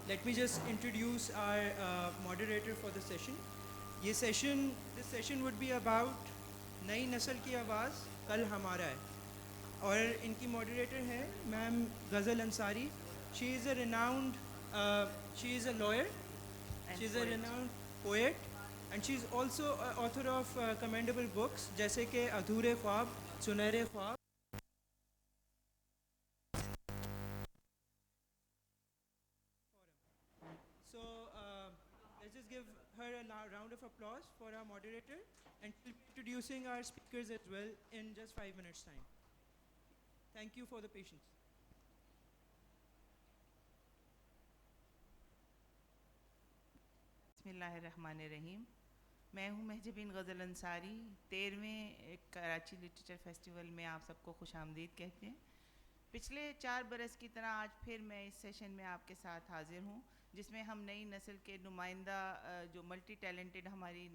Let me just introduce our moderator for the session. This session would be about نئی نسل کی آواز کل ہمارا ہے. اور ان کی ماڈریٹر ہیں میم غزل انصاری. شی از اے lawyer, she is a renowned poet, and she is also author of commendable books جیسے کہ ادھورے خواب, سنہرے خواب. So let's just give her a round of applause for our moderator, and she'll be introducing our speakers as well in just 5 minutes time. Thank you for the patience. بسم اللہ الرحمن الرحیم. میں ہوں مہجبین غزل انصاری. 13ویں کراچی لٹریچر فیسٹیول میں آپ سب کو خوش آمدید کہتے ہیں. پچھلے 4 برس کی طرح آج پھر میں اس سیشن میں آپ کے ساتھ حاضر ہوں, جس میں ہم نئی نسل کے نمائندہ جو ملٹی ٹیلنٹڈ ہماری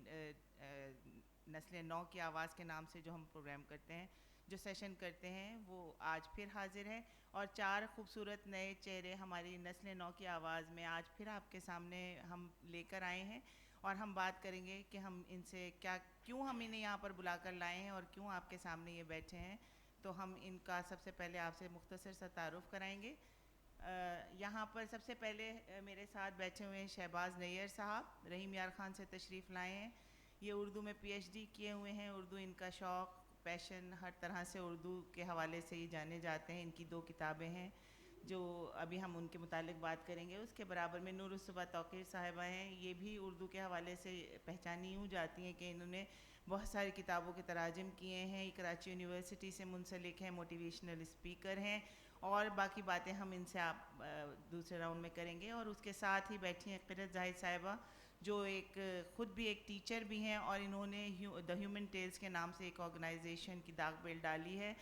نسل نو کی آواز کے نام سے جو ہم پروگرام کرتے ہیں, جو سیشن کرتے ہیں, وہ آج پھر حاضر ہیں. اور 4 خوبصورت نئے چہرے ہماری نسل نو کی آواز میں آج پھر آپ کے سامنے ہم لے کر آئے ہیں, اور ہم بات کریں گے کہ ہم ان سے کیوں ہم انہیں یہاں پر بلا کر لائے ہیں اور کیوں آپ کے سامنے یہ بیٹھے ہیں. تو ہم ان کا سب سے پہلے آپ سے مختصر سا تعارف کرائیں گے. یہاں پر سب سے پہلے میرے ساتھ بیٹھے ہوئے ہیں شہباز نیّر صاحب, رحیم یار خان سے تشریف لائے ہیں. یہ اردو میں پی ایچ ڈی کیے ہوئے ہیں. اردو ان کا شوق, پیشن, ہر طرح سے اردو کے حوالے سے یہ جانے جاتے ہیں. ان کی 2 کتابیں ہیں جو ابھی ہم ان کے متعلق بات کریں گے. اس کے برابر میں نور الصبح توقیر صاحبہ ہیں. یہ بھی اردو کے حوالے سے پہچانی یوں جاتی ہیں کہ انہوں نے بہت ساری کتابوں کے تراجم کیے ہیں. یہ کراچی یونیورسٹی سے منسلک ہیں, موٹیویشنل اسپیکر ہیں, اور باقی باتیں ہم ان سے آپ دوسرے راؤنڈ میں کریں گے. اور اس کے ساتھ ہی بیٹھی ہیں قرت زاہد صاحبہ, جو خود بھی ایک ٹیچر بھی ہیں, اور انہوں نے دا ہیومن ٹیلز کے نام سے ایک آرگنائزیشن کی داغ بیل ڈالی ہے.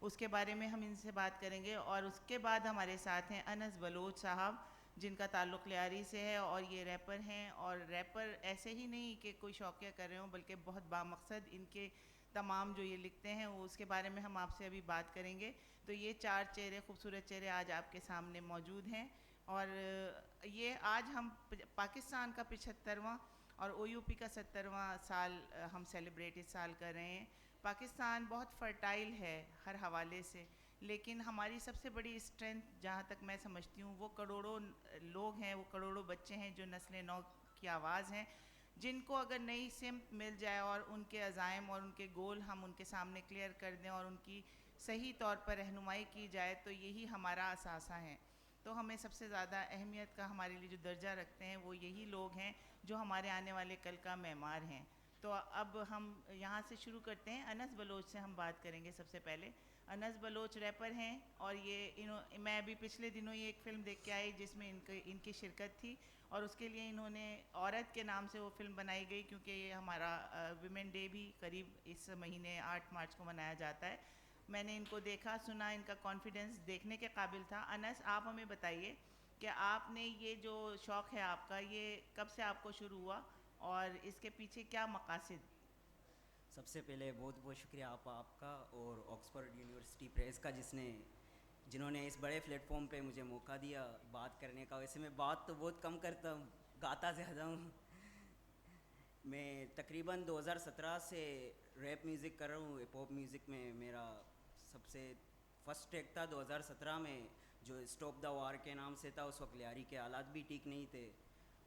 اس کے بارے میں ہم ان سے بات کریں گے. اور اس کے بعد ہمارے ساتھ ہیں انس بلوچ صاحب, جن کا تعلق لیاری سے ہے, اور یہ ریپر ہیں. اور ریپر ایسے ہی نہیں کہ کوئی شوقیہ کر رہے ہوں, بلکہ بہت بامقصد ان کے تمام جو یہ لکھتے ہیں, وہ اس کے بارے میں ہم آپ سے ابھی بات کریں گے. تو یہ 4 چہرے, خوبصورت چہرے آج آپ کے سامنے موجود ہیں. اور یہ آج ہم پاکستان کا 75واں اور او یو پی کا 70واں سال ہم سیلیبریٹ اس سال کر رہے ہیں. پاکستان بہت فرٹائل ہے ہر حوالے سے, لیکن ہماری سب سے بڑی اسٹرینتھ جہاں تک میں سمجھتی ہوں, وہ کروڑوں لوگ ہیں, وہ کروڑوں بچے ہیں جو نسل نو کی آواز ہیں, جن کو اگر نئی سمت مل جائے اور ان کے عزائم اور ان کے گول ہم ان کے سامنے کلیئر کر دیں اور ان کی صحیح طور پر رہنمائی کی جائے, تو یہی ہمارا اثاثہ ہیں. تو ہمیں سب سے زیادہ اہمیت کا ہمارے لیے جو درجہ رکھتے ہیں, وہ یہی لوگ ہیں جو ہمارے آنے والے کل کا معمار ہیں. تو اب ہم یہاں سے شروع کرتے ہیں. انس بلوچ سے ہم بات کریں گے سب سے پہلے. انس بلوچ ریپر ہیں, اور میں ابھی پچھلے دنوں یہ ایک فلم دیکھ کے آئی جس میں ان کی شرکت تھی, اور اس کے لیے انہوں نے عورت کے نام سے وہ فلم بنائی گئی, کیونکہ یہ ہمارا ویمن ڈے بھی قریب اس مہینے 8 مارچ کو منایا جاتا ہے. میں نے ان کو دیکھا, سنا, ان کا کانفیڈنس دیکھنے کے قابل تھا. انس, آپ ہمیں بتائیے کہ آپ نے یہ جو شوق ہے آپ کا, یہ کب سے آپ کو شروع ہوا اور اس کے پیچھے کیا مقاصد؟ سب سے پہلے بہت بہت شکریہ آپ کا اور آکسفورڈ یونیورسٹی پریس کا, جنہوں نے اس بڑے پلیٹ فارم پہ مجھے موقع دیا بات کرنے کا. ویسے میں بات تو بہت کم کرتا ہوں, گاتا زیادہ ہوں. میں تقریباً 2017 سے ریپ میوزک کر رہا ہوں. ہپ ہاپ میوزک میں میرا سب سے فرسٹ ٹریک تھا 2017 میں, جو اسٹاپ دا وار کے نام سے تھا. اس وقت لیاری کے حالات بھی ٹھیک نہیں تھے,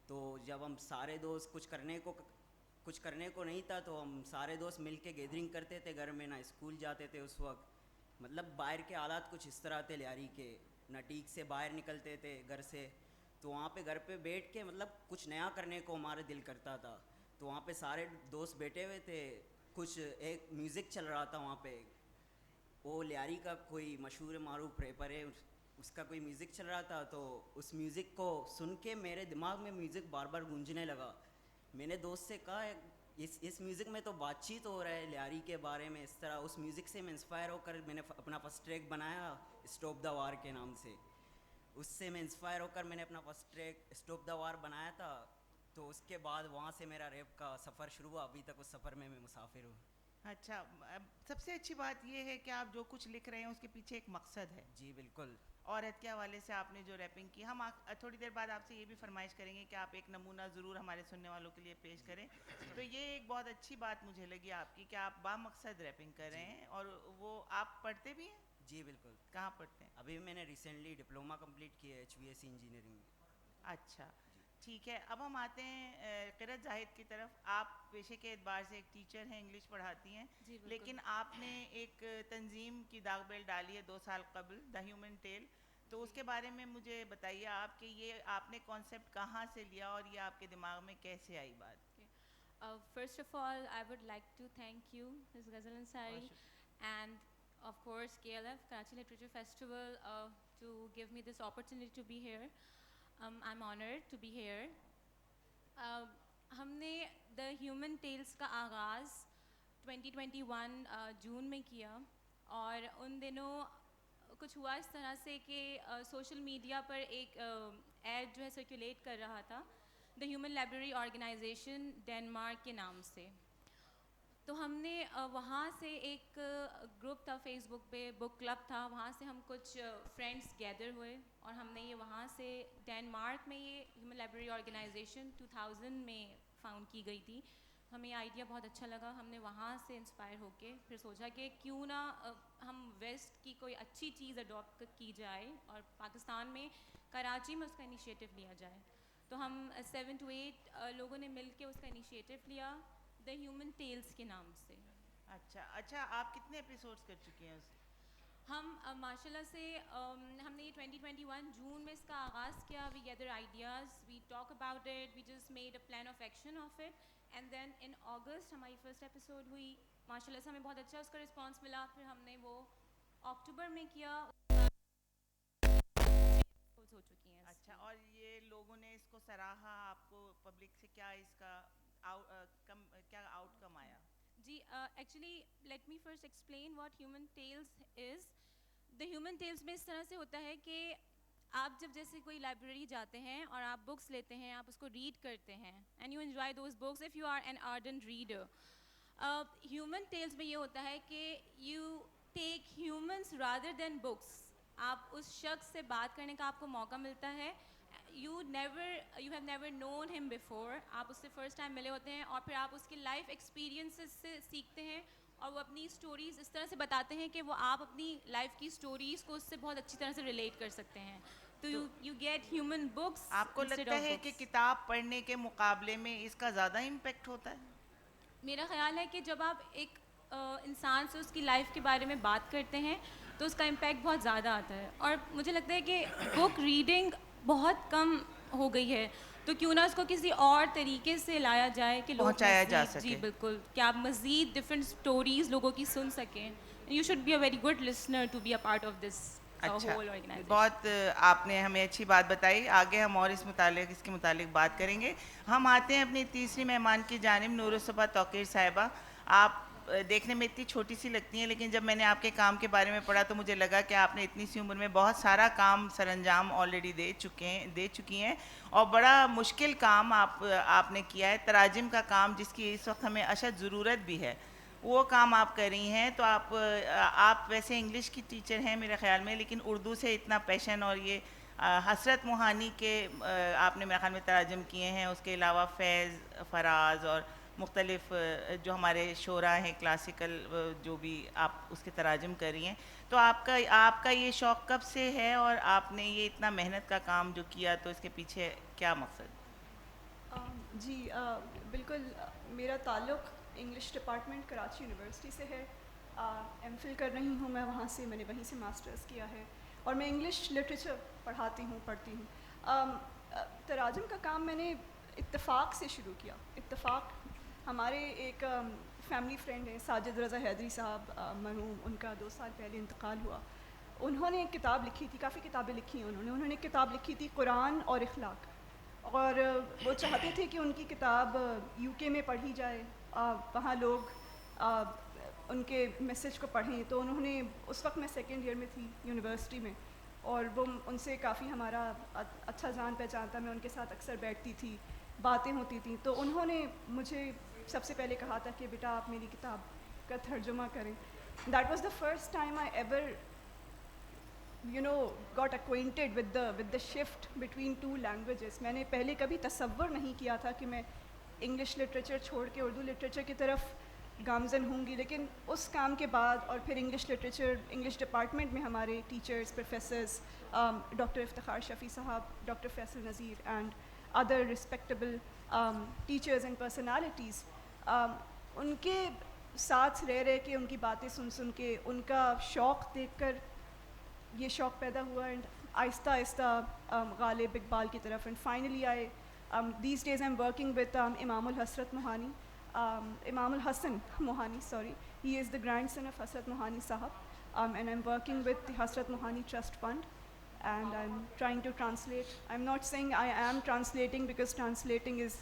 تو جب ہم سارے دوست کچھ کرنے کو نہیں تھا, تو ہم سارے دوست مل کے گیدرنگ کرتے تھے گھر میں. نہ اسکول جاتے تھے اس وقت, مطلب باہر کے حالات کچھ اس طرح تھے لیاری کے, نہ ٹھیک سے باہر نکلتے تھے گھر سے. تو وہاں پہ گھر پہ بیٹھ کے مطلب کچھ نیا کرنے کو ہمارا دل کرتا تھا. تو وہاں پہ سارے دوست بیٹھے ہوئے تھے, کچھ ایک میوزک چل رہا تھا وہاں پہ. وہ لیاری کا کوئی مشہور معروف ریپر ہے, اس کا کوئی میوزک چل رہا تھا. تو اس میوزک کو سن کے میرے دماغ میں میوزک بار بار گونجنے لگا. میں نے دوست سے کہا, اس میوزک میں تو بات چیت ہو رہا ہے لیاری کے بارے میں اس طرح. اس میوزک سے میں انسپائر ہو کر میں نے اپنا فرسٹ ٹریک بنایا اسٹاپ دا وار کے نام سے. اس سے میں انسپائر ہو کر میں نے اپنا فرسٹ ٹریک اسٹاپ دا وار بنایا تھا. تو اس کے بعد وہاں سے میرا ریپ کا سفر شروع ہوا. ابھی تک اس سفر میں مسافر ہوں. اچھا سب سے اچھی بات یہ ہے کہ آپ جو کچھ لکھ رہے ہیں اس کے پیچھے ایک مقصد ہے. جی بالکل. عورت کے حوالے سے آپ نے جو ریپنگ کی, ہم تھوڑی دیر بعد آپ سے یہ بھی فرمائش کریں گے کہ آپ ایک نمونہ ضرور ہمارے سننے والوں کے لیے پیش کریں. تو یہ ایک بہت اچھی بات مجھے لگی آپ کی کہ آپ با مقصد ریپنگ کر رہے ہیں, اور وہ آپ پڑھتے بھی ہیں. جی بالکل. کہاں پڑھتے ہیں؟ ابھی میں نے ریسنٹلی ڈپلوما کمپلیٹ کیا ہے HVAC انجینئرنگ میں. اچھا ٹھیک ہے. اب ہم آتے ہیں قرت زاہد کی طرف. آپ پیشے کے اعتبار سے ایک ٹیچر ہیں, انگلش پڑھاتی ہیں, لیکن آپ نے ایک تنظیم کی داغ بیل ڈالی ہے 2 سال قبل, دا ہیومن ٹیل. تو اس کے بارے میں مجھے بتائیے آپ کہ یہ آپ نے کانسیپٹ کہاں سے لیا اور یہ آپ کے دماغ میں کیسے آئی بات؟ First of all, I would like to thank you, Ms. Ghazal Ansari, and of course KLF, Karachi Literature Festival, to give me this opportunity to be here. I'm honored to be here. ہم نے The Human Tales کا آغاز 2021 جون میں کیا, اور ان دنوں کچھ ہوا اس طرح سے کہ سوشل میڈیا پر ایک ایڈ جو ہے سرکولیٹ کر رہا تھا the human library organization Denmark کے نام سے. تو ہم نے وہاں سے ایک گروپ تھا فیس بک پہ, بک کلب تھا, وہاں سے ہم کچھ فرینڈس گیدر ہوئے اور ہم نے یہ وہاں سے ڈینمارک میں یہ ہیومن لائبریری آرگنائزیشن 2000 میں فاؤنڈ کی گئی تھی. ہمیں یہ آئیڈیا بہت اچھا لگا, ہم نے وہاں سے انسپائر ہو کے پھر سوچا کہ کیوں نہ ہم ویسٹ کی کوئی اچھی چیز اڈاپٹ کی جائے اور پاکستان میں کراچی میں اس کا انیشیٹو لیا جائے. تو ہم 7 to 8 لوگوں نے مل کے اس کا انیشیٹو لیا دا ہیومن ٹیلز کے نام سے. اچھا آپ کتنے ایپیسوڈز کر چکے ہیں اس؟ ہم ماشاء اللہ سے ہم نے یہ 2021 جون میں اس کا آغاز کیا. We gather ideas, we talk about it, we just made a plan of action of it, and then in August ہماری فرسٹ ایپیسوڈ ہوئی. ماشاء اللہ سے ہمیں بہت اچھا اس کا رسپانس ملا. پھر ہم نے وہ اکتوبر میں کیا, ہو چکی ہیں. اچھا, اور یہ لوگوں نے اس کو سراہا, آپ کو پبلک سے کیا اس کا کیا آؤٹ کم آیا؟ جی actually let me first explain what human tales is. The human tales میں اس طرح سے ہوتا ہے کہ آپ جب جیسے کوئی لائبریری جاتے ہیں اور آپ بکس لیتے ہیں, آپ اس کو ریڈ کرتے ہیں, and you enjoy those books if you are an ardent reader. Human tales میں یہ ہوتا ہے کہ you take humans rather than books. آپ اس شخص سے بات کرنے کا آپ کو موقع ملتا ہے. یو ہیو نیور نون ہم بیفور. آپ اس سے فرسٹ ٹائم ملے ہوتے ہیں اور پھر آپ اس کی لائف ایکسپیرینسز سے سیکھتے ہیں, اور وہ اپنی اسٹوریز اس طرح سے بتاتے ہیں کہ وہ آپ اپنی لائف کی اسٹوریز کو اس سے بہت اچھی طرح سے ریلیٹ کر سکتے ہیں. تو یو گیٹ ہیومن بکس. آپ کو لگتا ہے کہ کتاب پڑھنے کے مقابلے میں اس کا زیادہ امپیکٹ ہوتا ہے؟ میرا خیال ہے کہ جب آپ ایک انسان سے اس کی لائف کے بارے میں بات کرتے ہیں تو اس کا امپیکٹ بہت زیادہ آتا ہے. اور مجھے لگتا ہے کہ بک ریڈنگ بہت کم ہو گئی ہے, تو کیوں نہ اس کو کسی اور طریقے سے لایا جائے کہ لوگ پہنچایا جا سکے. جی بالکل, کہ آپ مزید ڈفرینٹ اسٹوریز لوگوں کی سن سکیں. You should be a very good listener to be a part of this whole organization. بہت آپ نے ہمیں اچھی بات بتائی. آگے ہم اور اس کے متعلق بات کریں گے. ہم آتے ہیں اپنی تیسری مہمان کی جانب, نور الصبح توقیر صاحبہ. آپ دیکھنے میں اتنی چھوٹی سی لگتی ہیں, لیکن جب میں نے آپ کے کام کے بارے میں پڑھا تو مجھے لگا کہ آپ نے اتنی سی عمر میں بہت سارا کام سر انجام آلریڈی دے چکی ہیں, اور بڑا مشکل کام آپ نے کیا ہے, تراجم کا کام, جس کی اس وقت ہمیں اشد ضرورت بھی ہے. وہ کام آپ کر رہی ہیں. تو آپ ویسے انگلش کی ٹیچر ہیں میرے خیال میں, لیکن اردو سے اتنا پیشن, اور یہ حسرت موہانی کے آپ نے میرے خیال میں تراجم کیے ہیں. اس کے علاوہ فیض, فراز اور مختلف جو ہمارے شعراء ہیں کلاسیکل, جو بھی آپ اس کے تراجم کر رہی ہیں. تو آپ کا یہ شوق کب سے ہے, اور آپ نے یہ اتنا محنت کا کام جو کیا, تو اس کے پیچھے کیا مقصد؟ جی بالکل, میرا تعلق انگلش ڈپارٹمنٹ کراچی یونیورسٹی سے ہے. ایم فل کر رہی ہوں میں وہاں سے, میں نے وہیں سے ماسٹرز کیا ہے, اور میں انگلش لٹریچر پڑھتی ہوں. تراجم کا کام میں نے اتفاق سے شروع کیا. اتفاق, ہمارے ایک فیملی فرینڈ ہیں ساجد رضا حیدری صاحب مرحوم, ان کا 2 سال پہلے انتقال ہوا. انہوں نے ایک کتاب لکھی تھی, کافی کتابیں لکھی ہیں انہوں نے ایک کتاب لکھی تھی قرآن اور اخلاق, اور وہ چاہتے تھے کہ ان کی کتاب یو کے میں پڑھی جائے, وہاں لوگ ان کے میسج کو پڑھیں. تو انہوں نے, اس وقت میں 2nd ایئر میں تھی یونیورسٹی میں, اور وہ ان سے کافی ہمارا اچھا جان پہچان تھا, میں ان کے ساتھ اکثر بیٹھتی تھی, باتیں ہوتی تھیں. تو انہوں نے مجھے سب سے پہلے کہا تھا کہ بیٹا آپ میری کتاب کا ترجمہ کریں. That was the first time I ever got acquainted with the shift between two languages. میں نے پہلے کبھی تصور نہیں کیا تھا کہ میں انگلش لٹریچر چھوڑ کے اردو لٹریچر کی طرف گامزن ہوں گی, لیکن اس کام کے بعد اور پھر انگلش ڈپارٹمنٹ میں ہمارے teachers, professors, doctor Iftikhar Shafi صاحب, doctor Faisal Nazir and other respectable teachers and personalities, ان کے ساتھ رہ کے, ان کی باتیں سن کے, ان کا شوق دیکھ کر یہ شوق پیدا ہوا, اینڈ آہستہ آہستہ غالب اقبال کی طرف, and finally these days I'm working with Imam al-Hasrat Mohani, Imam al-Hasan Mohani, sorry. He is the grandson of Hasrat Mohani Sahab, and I'm working with the Hasrat Mohani Trust Fund, and I'm trying to translate. I'm not saying I am translating because translating is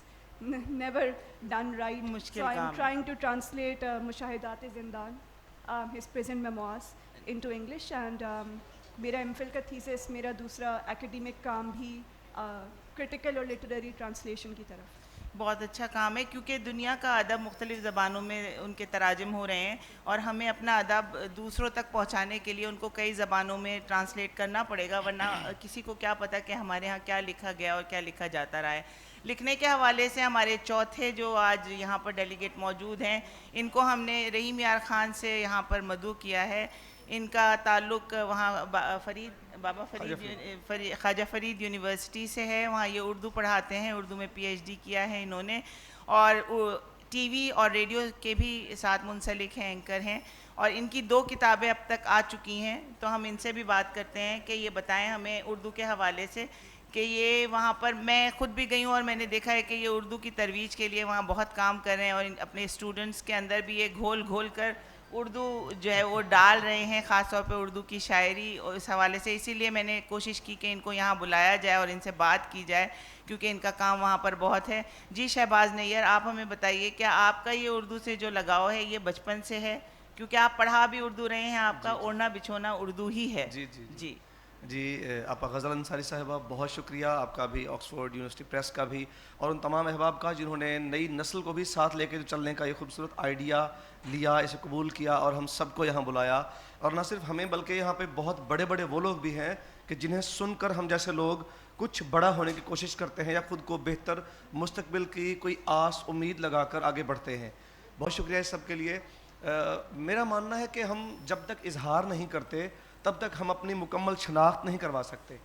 never done right. So I'm trying to translate Mushahidat-e-Zindan, his prison memoirs, into English, and میرا MPhil کا thesis, میرا دوسرا ایکیڈیمک کام بھی critical اور literary translation کی طرف. بہت اچھا کام ہے, کیونکہ دنیا کا ادب مختلف زبانوں میں ان کے تراجم ہو رہے ہیں, اور ہمیں اپنا ادب دوسروں تک پہنچانے کے لیے ان کو کئی زبانوں میں ٹرانسلیٹ کرنا پڑے گا, ورنہ کسی کو کیا پتہ کہ ہمارے ہاں کیا لکھا گیا اور کیا لکھا جاتا رہا ہے. لکھنے کے حوالے سے ہمارے چوتھے جو آج یہاں پر ڈیلیگیٹ موجود ہیں, ان کو ہم نے رحیم یار خان سے یہاں پر مدعو کیا ہے. ان کا تعلق وہاں خواجہ فرید یونیورسٹی سے ہے, وہاں یہ اردو پڑھاتے ہیں, اردو میں PhD کیا ہے انہوں نے, اور ٹی وی اور ریڈیو کے بھی ساتھ منسلک ہیں, اینکر ہیں, اور ان کی 2 کتابیں اب تک آ چکی ہیں. تو ہم ان سے بھی بات کرتے ہیں کہ یہ بتائیں ہمیں اردو کے حوالے سے کہ یہ وہاں پر, میں خود بھی گئی ہوں اور میں نے دیکھا ہے کہ یہ اردو کی ترویج کے لیے وہاں بہت کام کر رہے ہیں, اور اپنے اسٹوڈنٹس کے اندر بھی یہ گھول کر اردو جو ہے وہ ڈال رہے ہیں, خاص طور پہ اردو کی شاعری. اور اس حوالے سے اسی لیے میں نے کوشش کی کہ ان کو یہاں بلایا جائے اور ان سے بات کی جائے, کیونکہ ان کا کام وہاں پر بہت ہے. جی شہباز نیئر, آپ ہمیں بتائیے کیا آپ کا یہ اردو سے جو لگاؤ ہے یہ بچپن سے ہے, کیونکہ آپ پڑھا بھی اردو رہے ہیں, آپ کا اوڑھنا بچھونا اردو ہی ہے. جی آپ غزل انصاری صاحبہ بہت شکریہ, آپ کا بھی, آکسفورڈ یونیورسٹی پریس کا بھی, اور ان تمام احباب کا جنہوں نے نئی نسل کو بھی ساتھ لے کے چلنے کا یہ خوبصورت آئیڈیا لیا, اسے قبول کیا اور ہم سب کو یہاں بلایا. اور نہ صرف ہمیں بلکہ یہاں پہ بہت بڑے بڑے وہ لوگ بھی ہیں کہ جنہیں سن کر ہم جیسے لوگ کچھ بڑا ہونے کی کوشش کرتے ہیں یا خود کو بہتر مستقبل کی کوئی آس امید لگا کر آگے بڑھتے ہیں. بہت شکریہ اس سب کے لیے. میرا ماننا ہے کہ ہم جب تک اظہار نہیں کرتے تب تک ہم اپنی مکمل شناخت نہیں کروا سکتے.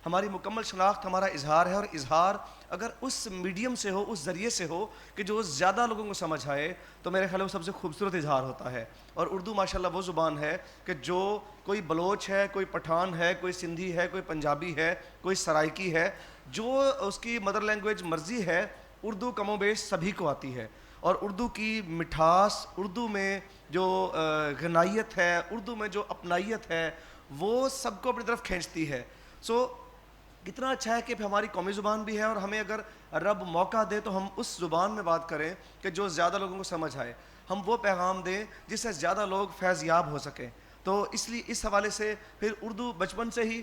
ہماری مکمل شناخت ہمارا اظہار ہے, اور اظہار اگر اس میڈیم سے ہو, اس ذریعے سے ہو کہ جو زیادہ لوگوں کو سمجھ آئے, تو میرے خیال میں سب سے خوبصورت اظہار ہوتا ہے. اور اردو ماشاءاللہ وہ زبان ہے کہ جو کوئی بلوچ ہے, کوئی پٹھان ہے, کوئی سندھی ہے, کوئی پنجابی ہے, کوئی سرائکی ہے, جو اس کی مدر لینگویج مرضی ہے, اردو کم و بیش سبھی کو آتی ہے. اور اردو کی مٹھاس, اردو میں جو غنائیت ہے, اردو میں جو اپنائیت ہے, وہ سب کو اپنی طرف کھینچتی ہے. سو کتنا اچھا ہے کہ ہماری قومی زبان بھی ہے, اور ہمیں اگر رب موقع دے تو ہم اس زبان میں بات کریں کہ جو زیادہ لوگوں کو سمجھ آئے, ہم وہ پیغام دیں جس سے زیادہ لوگ فیض یاب ہو سکیں. تو اس لیے اس حوالے سے پھر اردو بچپن سے ہی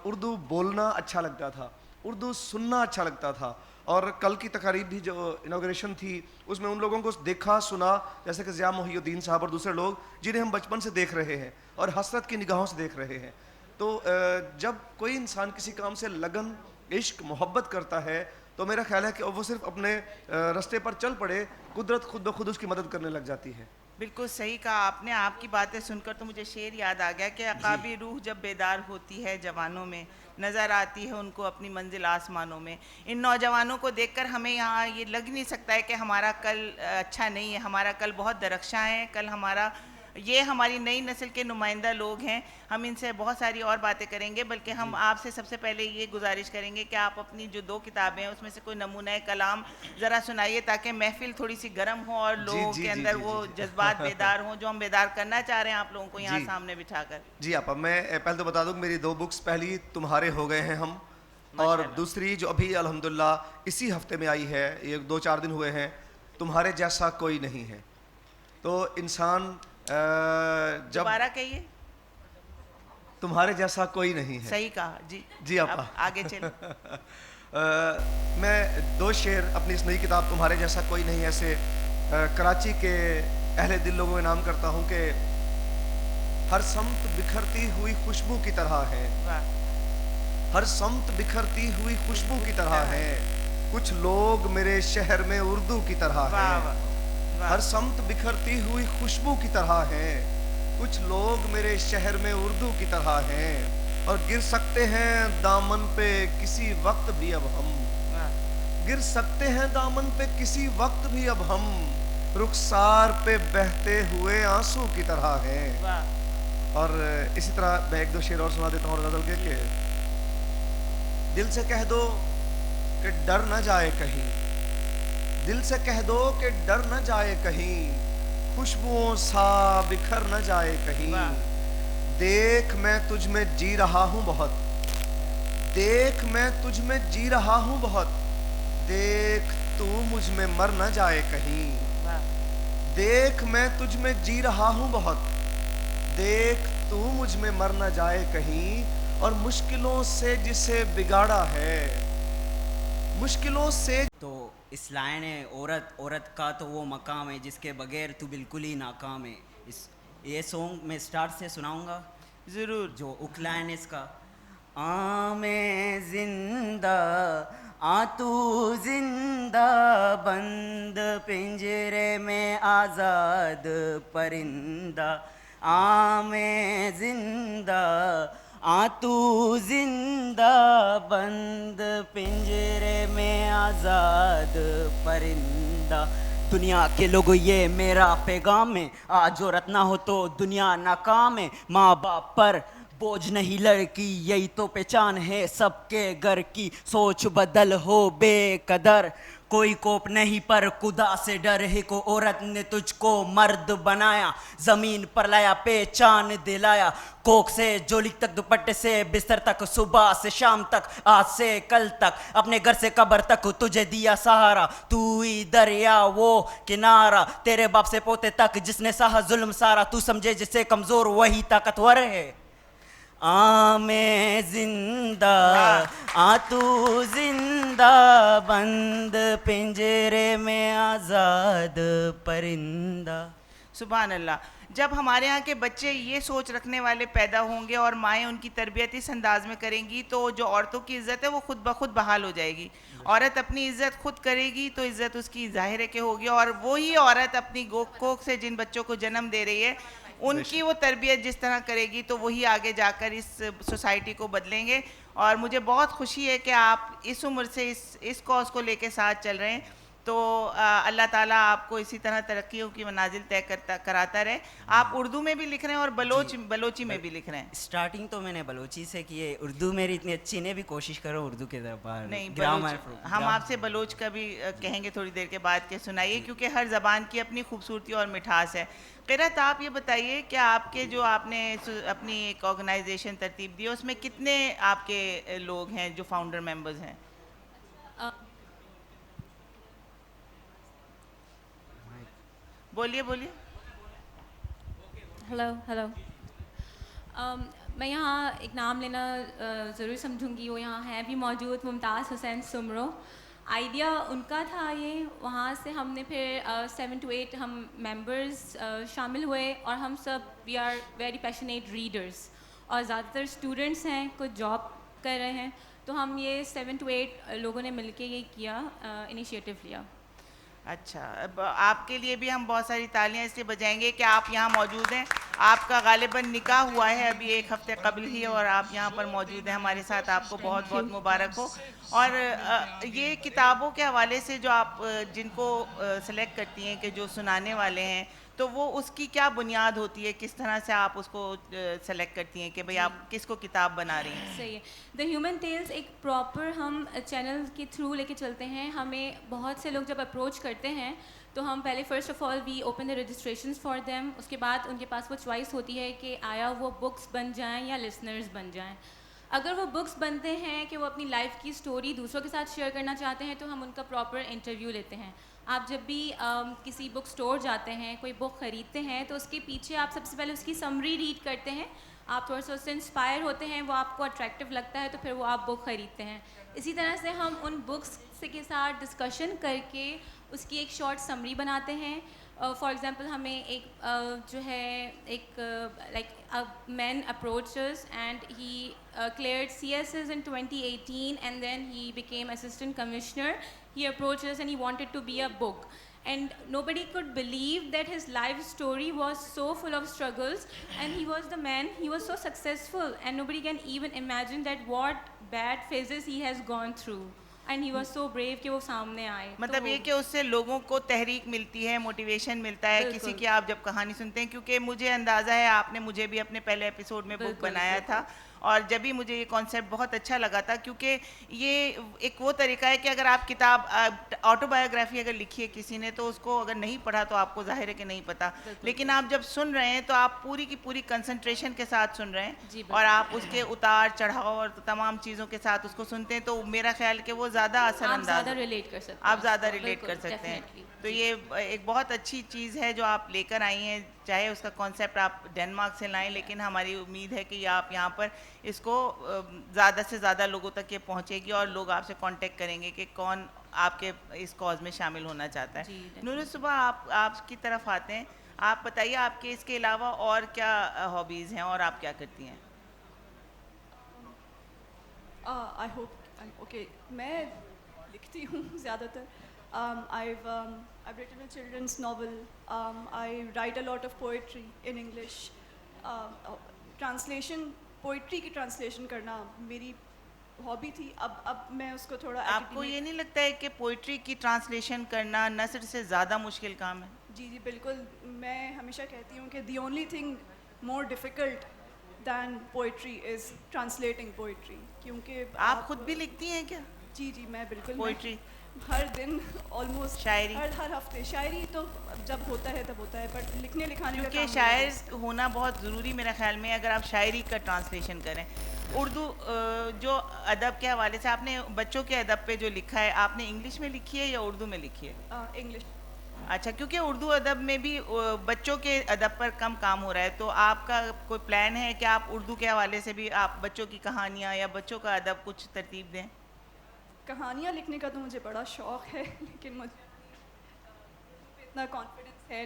اردو بولنا اچھا لگتا تھا, اردو سننا اچھا لگتا تھا. اور کل کی تقریب بھی جو انوگریشن تھی اس میں ان لوگوں کو دیکھا سنا, جیسے کہ ضیاء محی الدین صاحب اور دوسرے لوگ جنہیں ہم بچپن سے دیکھ رہے ہیں اور حسرت کی نگاہوں سے دیکھ رہے ہیں. تو جب کوئی انسان کسی کام سے لگن, عشق, محبت کرتا ہے تو میرا خیال ہے کہ وہ صرف اپنے راستے پر چل پڑے, قدرت خود بخود اس کی مدد کرنے لگ جاتی ہے. بالکل صحیح کہا آپ نے. آپ کی باتیں سن کر تو مجھے شعر یاد آ گیا کہ عقابی روح جب بیدار ہوتی ہے جوانوں میں, نظر آتی ہے ان کو اپنی منزل آسمانوں میں. ان نوجوانوں کو دیکھ کر ہمیں یہاں یہ لگ نہیں سکتا ہے کہ ہمارا کل اچھا نہیں ہے. ہمارا کل بہت درخشاں ہے. کل یہ ہماری نئی نسل کے نمائندہ لوگ ہیں. ہم ان سے بہت ساری اور باتیں کریں گے, بلکہ ہم آپ سے سب سے پہلے یہ گزارش کریں گے کہ آپ اپنی جو 2 کتابیں ہیں اس میں سے کوئی نمونہ کلام ذرا سنائیے, تاکہ محفل تھوڑی سی گرم ہو اور لوگوں کے اندر وہ جذبات بیدار ہوں جو ہم بیدار کرنا چاہ رہے ہیں آپ لوگوں کو یہاں سامنے بٹھا کر. جی آپ, میں پہلے تو بتا دوں میری 2 بکس, پہلی تمہارے ہو گئے ہیں ہم, اور دوسری جو ابھی الحمدللہ اسی ہفتے میں آئی ہے, یہ 2-4 دن ہوئے ہیں, تمہارے جیسا کوئی نہیں ہے. تو انسان جب دوبارہ کہیے, تمہارے جیسا کوئی نہیں ہے. صحیح کہا. جی آپا, آگے چلیں. میں 2 شعر اپنی اس نئی کتاب تمہارے جیسا کوئی نہیں ہے سے کراچی کے اہل دل لوگوں میں نام کرتا ہوں کہ ہر سمت بکھرتی ہوئی خوشبو کی طرح ہے، ہر سمت بکھرتی ہوئی خوشبو کی طرح ہے، کچھ لوگ میرے شہر میں اردو کی طرح ہے، ہر سمت بکھرتی ہوئی خوشبو کی طرح ہے، کچھ لوگ میرے شہر میں اردو کی طرح ہیں، اور گر سکتے ہیں دامن پہ کسی وقت بھی اب ہم، گر سکتے ہیں دامن پہ کسی وقت بھی اب ہم، رخسار پہ بہتے ہوئے آنسو کی طرح ہیں. اور اسی طرح میں ایک دو شعر اور سنا دیتا ہوں اور غزل کے کہ دل سے کہہ دو کہ ڈر نہ جائے کہیں، دل سے کہہ دو کہ ڈر نہ جائے کہیں، خوشبوؤں سا بکھر نہ جائے کہیں، دیکھ میں تجھ میں جی رہا ہوں بہت، دیکھ میں تجھ میں جی رہا ہوں بہت، دیکھ تو مجھ میں مر نہ جائے کہیں، دیکھ میں تجھ میں جی رہا ہوں بہت، دیکھ تو مجھ میں مر نہ جائے کہیں، اور مشکلوں سے جسے بگاڑا ہے، مشکلوں سے. تو اس لائن ہے عورت کا تو وہ مقام ہے جس کے بغیر تو بالکل ہی ناکام ہے. یہ سونگ میں اسٹارٹ سے سناؤں گا ضرور. جو اک لائن ہے اس کا. میں زندہ تو زندہ بند پنجرے میں آزاد پرندہ، میں زندہ تو زندہ بند پنجرے میں آزاد پرندہ. دنیا کے لوگوں یہ میرا پیغام ہے، آج عورت نہ ہو تو دنیا ناکام ہے. ماں باپ پر بوجھ نہیں لڑکی، یہی تو پہچان ہے سب کے گھر کی. سوچ بدل ہو بے قدر، کوئی کوپ نہیں پر خدا سے ڈر ہے. کو عورت نے تجھ کو مرد بنایا، زمین پر لایا پہچان دلایا. کوک سے جولی تک دوپٹے سے بستر تک، صبح سے شام تک آج سے کل تک، اپنے گھر سے قبر تک تجھے دیا سہارا. تو ہی دریا وہ کنارہ، تیرے باپ سے پوتے تک جس نے سہا ظلم سارا. تو سمجھے جسے کمزور وہی طاقتور ہے. میں زندہ تو زندہ بند پنجرے میں آزاد پرندہ. سبحان اللہ. جب ہمارے ہاں کے بچے یہ سوچ رکھنے والے پیدا ہوں گے اور مائیں ان کی تربیت اس انداز میں کریں گی تو جو عورتوں کی عزت ہے وہ خود بخود بحال ہو جائے گی. عورت اپنی عزت خود کرے گی تو عزت اس کی ظاہر ہے کہ ہوگی، اور وہی عورت اپنی کوکھ سے جن بچوں کو جنم دے رہی ہے ان کی وہ تربیت جس طرح کرے گی تو وہی آگے جا کر اس سوسائٹی کو بدلیں گے. اور مجھے بہت خوشی ہے کہ آپ اس عمر سے اس کاز کو لے کے ساتھ چل رہے ہیں. تو اللہ تعالیٰ آپ کو اسی طرح ترقیوں کی منازل طے کراتا رہے. آپ اردو میں بھی لکھ رہے ہیں اور بلوچی میں بھی لکھ رہے ہیں. اسٹارٹنگ تو میں نے بلوچی سے کی ہے، اردو میری اتنی اچھی نہیں، بھی کوشش کرو اردو کی طرف. نہیں، ہم آپ سے بلوچ کا بھی کہیں گے تھوڑی دیر کے بعد کہ سنائیے، کیونکہ ہر زبان کی اپنی خوبصورتی اور مٹھاس ہے. قرت، آپ یہ بتائیے کہ آپ کے جو آپ نے اپنی ایک آرگنائزیشن ترتیب دی ہے اس میں کتنے آپ کے لوگ ہیں جو فاؤنڈر ممبرز ہیں؟ بولیے. ہلو. میں یہاں ایک نام لینا ضرور سمجھوں گی، وہ یہاں ہیں بھی موجود، ممتاز حسین سمرو. آئیڈیا ان کا تھا یہ، وہاں سے ہم نے پھر 7 to 8 ہم ممبرز شامل ہوئے، اور ہم سب we are very passionate readers, اور زیادہ تر اسٹوڈنٹس ہیں، کچھ جاب کر رہے ہیں. تو ہم یہ 7 to 8 لوگوں نے مل کے یہ کیا، انیشیٹو لیا. اچھا، اب آپ کے لیے بھی ہم بہت ساری تالیاں اس لیے بجائیں گے کہ آپ یہاں موجود ہیں. آپ کا غالباً نکاح ہوا ہے ابھی 1 ہفتے قبل ہی، اور آپ یہاں پر موجود ہیں ہمارے ساتھ. آپ کو بہت بہت مبارک ہو. اور یہ کتابوں کے حوالے سے جو آپ جن کو سلیکٹ کرتی ہیں کہ جو سنانے والے ہیں، تو وہ اس کی کیا بنیاد ہوتی ہے؟ کس طرح سے آپ اس کو سلیکٹ کرتی ہیں کہ بھئی آپ کس کو کتاب بنا رہی ہیں؟ صحیح ہے. دا ہیومن ٹیلز ایک پراپر ہم چینل کے تھرو لے کے چلتے ہیں. ہمیں بہت سے لوگ جب اپروچ کرتے ہیں تو ہم پہلے first of all we open the registrations for them. اس کے بعد ان کے پاس وہ چوائس ہوتی ہے کہ آیا وہ بکس بن جائیں یا لسنرز بن جائیں. اگر وہ بکس بنتے ہیں کہ وہ اپنی لائف کی سٹوری دوسروں کے ساتھ شیئر کرنا چاہتے ہیں تو ہم ان کا پراپر انٹرویو لیتے ہیں. آپ جب بھی کسی بک اسٹور جاتے ہیں، کوئی بک خریدتے ہیں، تو اس کے پیچھے آپ سب سے پہلے اس کی سمری ریڈ کرتے ہیں. آپ تھوڑا سا اس سے انسپائر ہوتے ہیں، وہ آپ کو اٹریکٹیو لگتا ہے تو پھر وہ آپ بک خریدتے ہیں. اسی طرح سے ہم ان بکس کے ساتھ ڈسکشن کر کے اس کی ایک شارٹ سمری بناتے ہیں. فار ایگزامپل ہمیں ایک جو ہے ایک like main approaches and he cleared CSs in 2018 and then he became assistant commissioner. He approached us and he wanted to be a book, and nobody could believe that his life story was so full of struggles, and he was the man, he was so successful, and nobody can even imagine that what bad phases he has gone through, and he was so brave کہ وہ سامنے آئے. مطلب یہ کہ اس سے لوگوں کو تحریک ملتی ہے, موٹیویشن ملتا ہے کسی کی آپ جب کہانی سنتے ہیں, کیونکہ مجھے اندازہ ہے آپ نے مجھے بھی اپنے پہلے ایپیسوڈ میں بک بنایا تھا, اور جب بھی مجھے یہ کانسیپٹ بہت اچھا لگا تھا, کیونکہ یہ ایک وہ طریقہ ہے کہ اگر آپ کتاب آٹو بایوگرافی اگر لکھی ہے کسی نے تو اس کو اگر نہیں پڑھا تو آپ کو ظاہر ہے کہ نہیں پتا, لیکن آپ جب سن رہے ہیں تو آپ پوری کی پوری کنسنٹریشن کے ساتھ سن رہے ہیں, اور آپ اس کے اتار چڑھاؤ اور تمام چیزوں کے ساتھ اس کو سنتے ہیں, تو میرا خیال کہ وہ زیادہ اثر انداز آپ زیادہ ریلیٹ کر سکتے ہیں. تو یہ ایک بہت اچھی چیز ہے جو آپ لے کر آئی ہیں, چاہے اس کا کانسیپٹ آپ ڈینمارک سے لائیں, لیکن ہماری امید ہے کہ آپ یہاں پر اس کو زیادہ سے زیادہ لوگوں تک یہ پہنچے گی, اور لوگ آپ سے کانٹیکٹ کریں گے کہ کون آپ کے اس کاز میں شامل ہونا چاہتا ہے. نور صبح آپ کی طرف آتے ہیں, آپ بتائیے آپ کے اس کے علاوہ اور کیا ہابیز ہیں اور آپ کیا کرتی ہیں؟ آئی ہوپ اوکے, میں لکھتی ہوں زیادہ تر. I've written a children's novel. I write a lot of poetry in English. Translation, poetry کی translation کرنا میری ہابی تھی. اب میں اس کو تھوڑا. آپ کو یہ نہیں لگتا ہے کہ پوئٹری کی ٹرانسلیشن کرنا نثر سے زیادہ مشکل کام ہے؟ جی جی بالکل. میں ہمیشہ کہتی ہوں کہ the only thing more difficult than poetry is translating poetry. کیونکہ آپ خود بھی لکھتی ہیں کیا؟ جی جی میں بالکل پوئٹری ہر دن آلموسٹ شاعری ہر ہفتے. شاعری تو جب ہوتا ہے تب ہوتا ہے, بٹ لکھنے لکھانے کا کیونکہ شاعر ہونا بہت ضروری میرے خیال میں. اگر آپ شاعری کا ٹرانسلیشن کریں, اردو جو ادب کے حوالے سے آپ نے بچوں کے ادب پہ جو لکھا ہے, آپ نے انگلش میں لکھی ہے یا اردو میں لکھی ہے؟ انگلش. اچھا, کیونکہ اردو ادب میں بھی بچوں کے ادب پر کم کام ہو رہا ہے, تو آپ کا کوئی پلان ہے کہ آپ اردو کے حوالے سے بھی آپ بچوں کی کہانیاں یا بچوں کا ادب کچھ ترتیب دیں؟ کہانیاں لکھنے کا تو مجھے بڑا شوق ہے, لیکن مجھے اتنا کانفیڈنس ہے.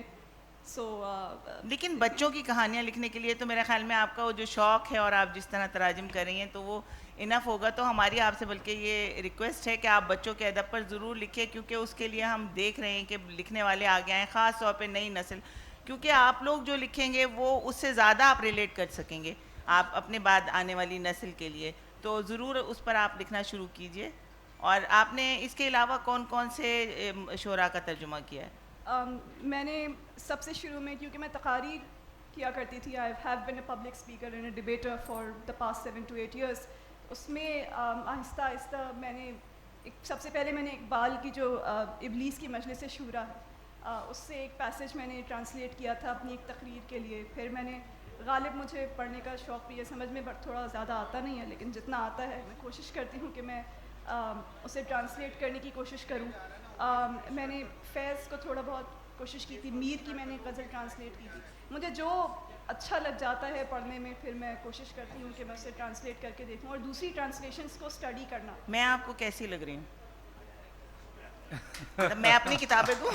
لیکن بچوں کی کہانیاں لکھنے کے لیے تو میرے خیال میں آپ کا وہ جو شوق ہے اور آپ جس طرح تراجم کر رہی ہیں تو وہ انف ہوگا. تو ہماری آپ سے بلکہ یہ ریکویسٹ ہے کہ آپ بچوں کے ادب پر ضرور لکھیں, کیونکہ اس کے لیے ہم دیکھ رہے ہیں کہ لکھنے والے آگے آئیں, خاص طور پہ نئی نسل, کیونکہ آپ لوگ جو لکھیں گے وہ اس سے زیادہ آپ ریلیٹ کر سکیں گے آپ اپنے بعد آنے والی نسل کے لیے. تو ضرور اس پر آپ لکھنا شروع کیجئے. اور آپ نے اس کے علاوہ کون کون سے شعراء کا ترجمہ کیا ہے؟ میں نے سب سے شروع میں, کیونکہ میں تقاریر کیا کرتی تھی, I have been a public speaker and a debater for the past 7 to 8 years. اس میں آہستہ آہستہ میں نے سب سے پہلے میں نے اقبال کی جو ابلیس کی مجلس شورا ہے, اس سے ایک پیسج میں نے ٹرانسلیٹ کیا تھا اپنی ایک تقریر کے لیے. پھر میں نے غالب, مجھے پڑھنے کا شوق بھی ہے, سمجھ میں تھوڑا زیادہ آتا نہیں ہے, لیکن جتنا آتا ہے میں کوشش کرتی ہوں کہ میں اسے ٹرانسلیٹ کرنے کی کوشش کروں. میں نے فیض کو تھوڑا بہت کوشش کی تھی, میر کی میں نے غزل ٹرانسلیٹ کی تھی. مجھے جو اچھا لگ جاتا ہے پڑھنے میں پھر میں کوشش کرتی ہوں کہ میں اسے ٹرانسلیٹ کر کے دیکھوں, اور دوسری ٹرانسلیشنس کو اسٹڈی کرنا. میں آپ کو کیسی لگ رہی ہوں؟ میں اپنی کتابیں دوں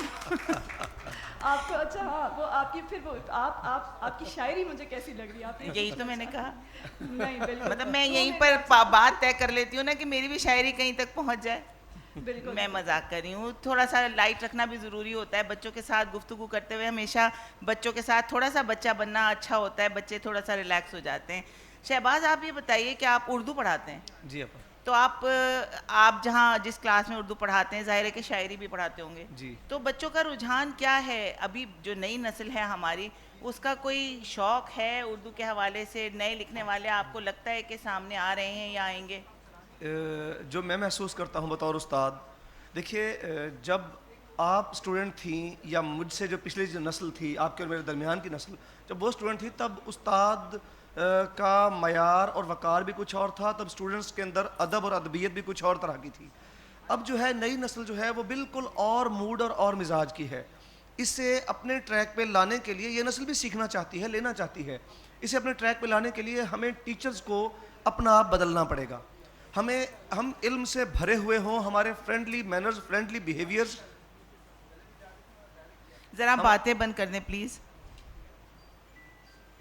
آپ کو؟ اچھا ہاں, وہ آپ کی پھر وہ آپ کی شاعری مجھے کیسی لگ رہی ہے؟ آپ نے یہی تو میں نے کہا. نہیں بالکل, مطلب میں یہیں پر بات طے کر لیتی ہوں نا کہ میری بھی شاعری کہیں تک پہنچ جائے. بالکل میں مذاق کر رہی ہوں. تھوڑا سا لائٹ رکھنا بھی ضروری ہوتا ہے. بچوں کے ساتھ گفتگو کرتے ہوئے ہمیشہ بچوں کے ساتھ تھوڑا سا بچہ بننا اچھا ہوتا ہے, بچے تھوڑا سا ریلیکس ہو جاتے ہیں. شہباز, آپ یہ بتائیے کہ آپ اردو پڑھاتے ہیں. جی اپا. تو آپ جہاں جس کلاس میں اردو پڑھاتے ہیں, ظاہر ہے کہ شاعری بھی پڑھاتے ہوں گے. جی. تو بچوں کا رجحان کیا ہے ابھی؟ جو نئی نسل ہے ہماری, اس کا کوئی شوق ہے اردو کے حوالے سے؟ نئے لکھنے والے آپ کو لگتا ہے کہ سامنے آ رہے ہیں یا آئیں گے؟ جو میں محسوس کرتا ہوں بطور استاد, دیکھیے جب آپ اسٹوڈنٹ تھیں یا مجھ سے جو پچھلی جو نسل تھی, آپ کے اور میرے درمیان کی نسل, جب وہ اسٹوڈنٹ تھی تب استاد کا معیار اور وقار بھی کچھ اور تھا, تب اسٹوڈنٹس کے اندر ادب اور ادبیت بھی کچھ اور طرح کی تھی. اب جو ہے نئی نسل جو ہے وہ بالکل اور موڈ اور مزاج کی ہے. اسے اپنے ٹریک پہ لانے کے لیے یہ نسل بھی سیکھنا چاہتی ہے, لینا چاہتی ہے. اسے اپنے ٹریک پہ لانے کے لیے ہمیں ٹیچرز کو اپنا آپ بدلنا پڑے گا. ہم علم سے بھرے ہوئے ہوں, ہمارے فرینڈلی مینرز, فرینڈلی بیہیویئرز. ذرا باتیں بند کر دیں پلیز.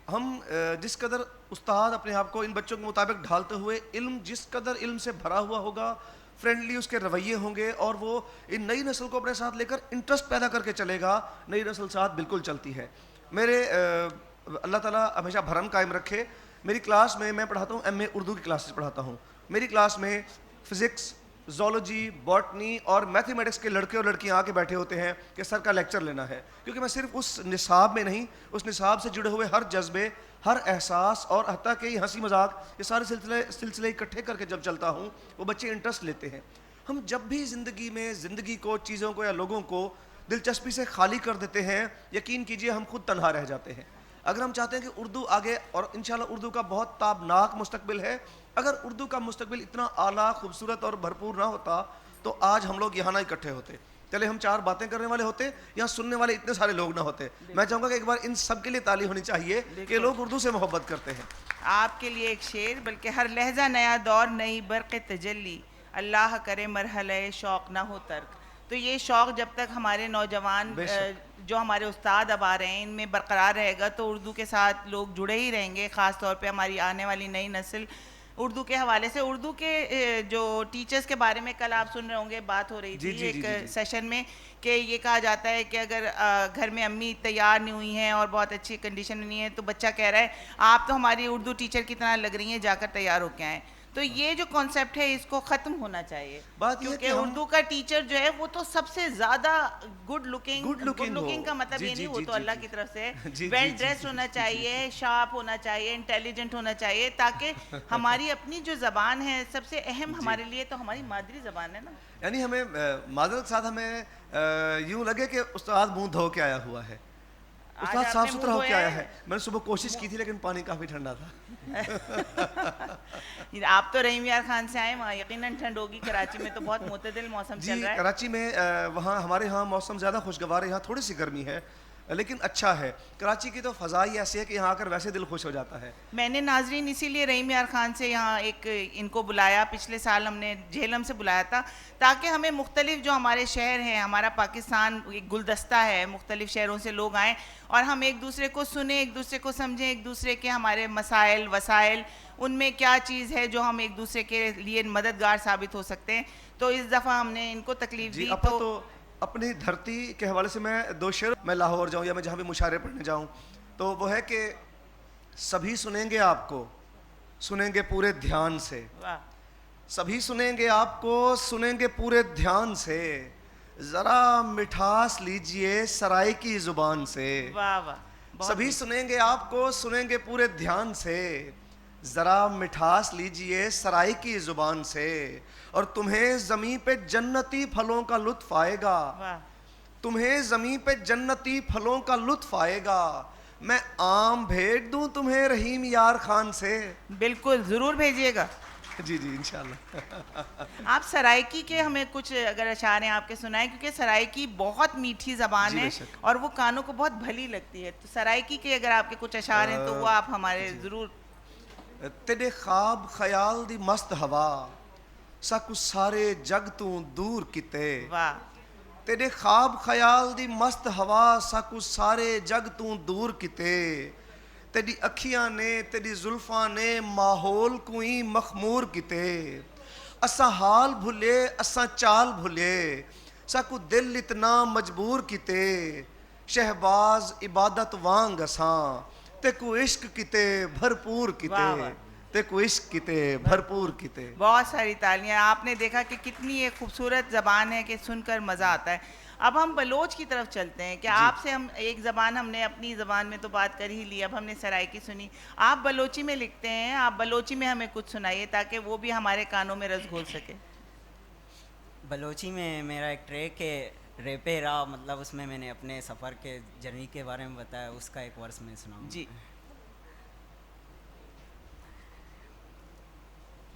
ہم جس قدر استاد اپنے آپ کو ان بچوں کے مطابق ڈھالتے ہوئے علم جس قدر علم سے بھرا ہوا ہوگا, فرینڈلی اس کے رویے ہوں گے, اور وہ ان نئی نسل کو اپنے ساتھ لے کر انٹرسٹ پیدا کر کے چلے گا, نئی نسل ساتھ بالکل چلتی ہے. میرے اللہ تعالیٰ ہمیشہ بھرم قائم رکھے, میری کلاس میں پڑھاتا ہوں ایم اے اردو کی کلاسز پڑھاتا ہوں. میری کلاس میں فزکس, زولوجی, باٹنی اور میتھمیٹکس کے لڑکے اور لڑکیاں آ کے بیٹھے ہوتے ہیں کہ سر کا لیکچر لینا ہے, کیونکہ میں صرف اس نصاب میں نہیں, اس نصاب سے جڑے ہوئے ہر جذبے, ہر احساس اور حتیٰ کہ ہنسی مذاق, یہ سارے سلسلے اکٹھے کر کے جب چلتا ہوں وہ بچے انٹرسٹ لیتے ہیں. ہم جب بھی زندگی کو, چیزوں کو یا لوگوں کو دلچسپی سے خالی کر دیتے ہیں, یقین کیجئے ہم خود تنہا رہ جاتے ہیں. اگر ہم چاہتے ہیں کہ اردو آگے, اور انشاءاللہ اردو کا بہت تابناک مستقبل ہے, اگر اردو کا مستقبل اتنا اعلیٰ, خوبصورت اور بھرپور نہ ہوتا تو آج ہم لوگ یہاں نہ اکٹھے ہوتے. چلے ہم 4 باتیں کرنے والے ہوتے, یہاں سننے والے اتنے سارے لوگ نہ ہوتے. میں چاہوں گا کہ ایک بار ان سب کے لیے تالی ہونی چاہیے کہ لوگ اردو سے محبت کرتے ہیں. آپ کے لیے ایک شعر, بلکہ ہر لہجہ نیا دور, نئی برق تجلی, اللہ کرے مرحلہ شوق نہ ہو ترک. تو یہ شوق جب تک ہمارے نوجوان جو ہمارے استاد اب آ رہے ہیں ان میں برقرار رہے گا تو اردو کے ساتھ لوگ جڑے ہی رہیں گے. خاص طور پہ ہماری آنے والی نئی نسل اردو کے حوالے سے, اردو کے جو ٹیچرز کے بارے میں کل آپ سن رہے ہوں گے, بات ہو رہی تھی ایک سیشن میں, کہ یہ کہا جاتا ہے کہ اگر گھر میں امی تیار نہیں ہوئی ہیں اور بہت اچھی کنڈیشن میں نہیں ہے تو بچہ کہہ رہا ہے آپ تو ہماری اردو ٹیچر کی طرح لگ رہی ہیں, جا کر تیار ہو کے آئیں. تو یہ جو کانسیپٹ ہے اس کو ختم ہونا چاہیے, کیونکہ اردو کا ٹیچر جو ہے وہ تو سب سے زیادہ گڈ لکنگ کا مطلب یہ نہیں, وہ تو اللہ کی طرف سے ویل ڈریسڈ ہونا چاہیے, شارپ ہونا چاہیے, انٹیلیجنٹ ہونا چاہیے, تاکہ ہماری اپنی جو زبان ہے سب سے اہم ہمارے لیے تو ہماری مادری زبان ہے نا. یعنی ہمیں معذرت کے ساتھ ہمیں یوں لگے کہ استاد منہ دھو کے آیا ہوا ہے, استاد صاف ستھرا ہو کے آیا ہے. میں نے صبح کوشش کی تھی لیکن پانی کافی ٹھنڈا تھا. آپ تو رحیم یار خان سے آئے, وہاں یقیناً ٹھنڈ ہوگی. کراچی میں تو بہت معتدل موسم چل رہا ہے. کراچی میں وہاں ہمارے ہاں موسم زیادہ خوشگوار ہے, یہاں تھوڑی سی گرمی ہے لیکن اچھا ہے. کراچی کی تو فضا ہی ایسی ہے کہ یہاں آ کر ویسے دل خوش ہو جاتا ہے. میں نے ناظرین اسی لیے رحیم یار خان سے یہاں ان کو بلایا, پچھلے سال ہم نے جہلم سے بلایا تھا, تاکہ ہمیں مختلف جو ہمارے شہر ہیں, ہمارا پاکستان ایک گلدستہ ہے, مختلف شہروں سے لوگ آئیں اور ہم ایک دوسرے کو سنیں, ایک دوسرے کو سمجھیں, ایک دوسرے کے ہمارے مسائل وسائل ان میں کیا چیز ہے جو ہم ایک دوسرے کے لیے مددگار ثابت ہو سکتے ہیں. تو اس دفعہ ہم نے ان کو تکلیف دی. تو اپنی دھرتی کے حوالے سے میں 2 شعر, میں لاہور جاؤں یا میں جہاں بھی مشاعرے پڑھنے جاؤں تو وہ ہے کہ سبھی سنیں گے آپ کو, سنیں گے پورے دھیان سے, سبھی سنیں گے آپ کو, سنیں گے پورے دھیان سے, ذرا مٹھاس لیجئے سرائی کی زبان سے. سبھی سنیں گے آپ کو, سنیں گے پورے دھیان سے, ذرا مٹھاس لیجئے سرائی کی زبان سے, اور تمہیں زمین پہ جنتی پھلوں کا لطف آئے گا, تمہیں زمین پہ جنتی پھلوں کا لطف آئے گا. میں آم بھیج دوں تمہیں رحیم یار خان سے. بالکل ضرور بھیجیے گا. جی انشاءاللہ. آپ سرائکی کے ہمیں کچھ اگر اشعار ہیں آپ کے سنائیں, کیونکہ سرائکی بہت میٹھی زبان ہے اور وہ کانوں کو بہت بھلی لگتی ہے. تو سرائکی کے اگر آپ کے کچھ اشعار ہیں تو وہ آپ ہمارے ضرور. تیرے خواب خیال دی مست ہوا, سکو سارے جگ تو دور کتے. تیرے خواب خیال دی مست ہوا, سکو سارے جگ تو دور کتے. تیری اکھیاں نے, تیری زلفاں نے ماحول کوئی مخمور کتے. اساں حال بھلے, اساں چال بھلے, سکو دل اتنا مجبور کتے. شہباز عبادت وانگ اساں, تے کو عشق کتے بھرپور کتے, تے کو عشق کتے بھرپور کتے. بہت ساری تالیاں. آپ نے دیکھا کہ کتنی ایک خوبصورت زبان ہے کہ سن کر مزہ آتا ہے. اب ہم بلوچ کی طرف چلتے ہیں کہ آپ سے ہم ایک زبان, ہم نے اپنی زبان میں تو بات کر ہی لی, اب ہم نے سرائکی سنی, آپ بلوچی میں لکھتے ہیں, آپ بلوچی میں ہمیں کچھ سنائیے تاکہ وہ بھی ہمارے کانوں میں رس گھول سکے. بلوچی میں میرا ایک ٹریک ہے ریپے را, مطلب اس میں میں نے اپنے سفر کے جرنی کے بارے میں بتایا, اس کا ایک ورس میں سناؤں. جی.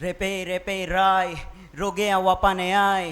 ریپے ریپے رائے روگے واپانے آئے,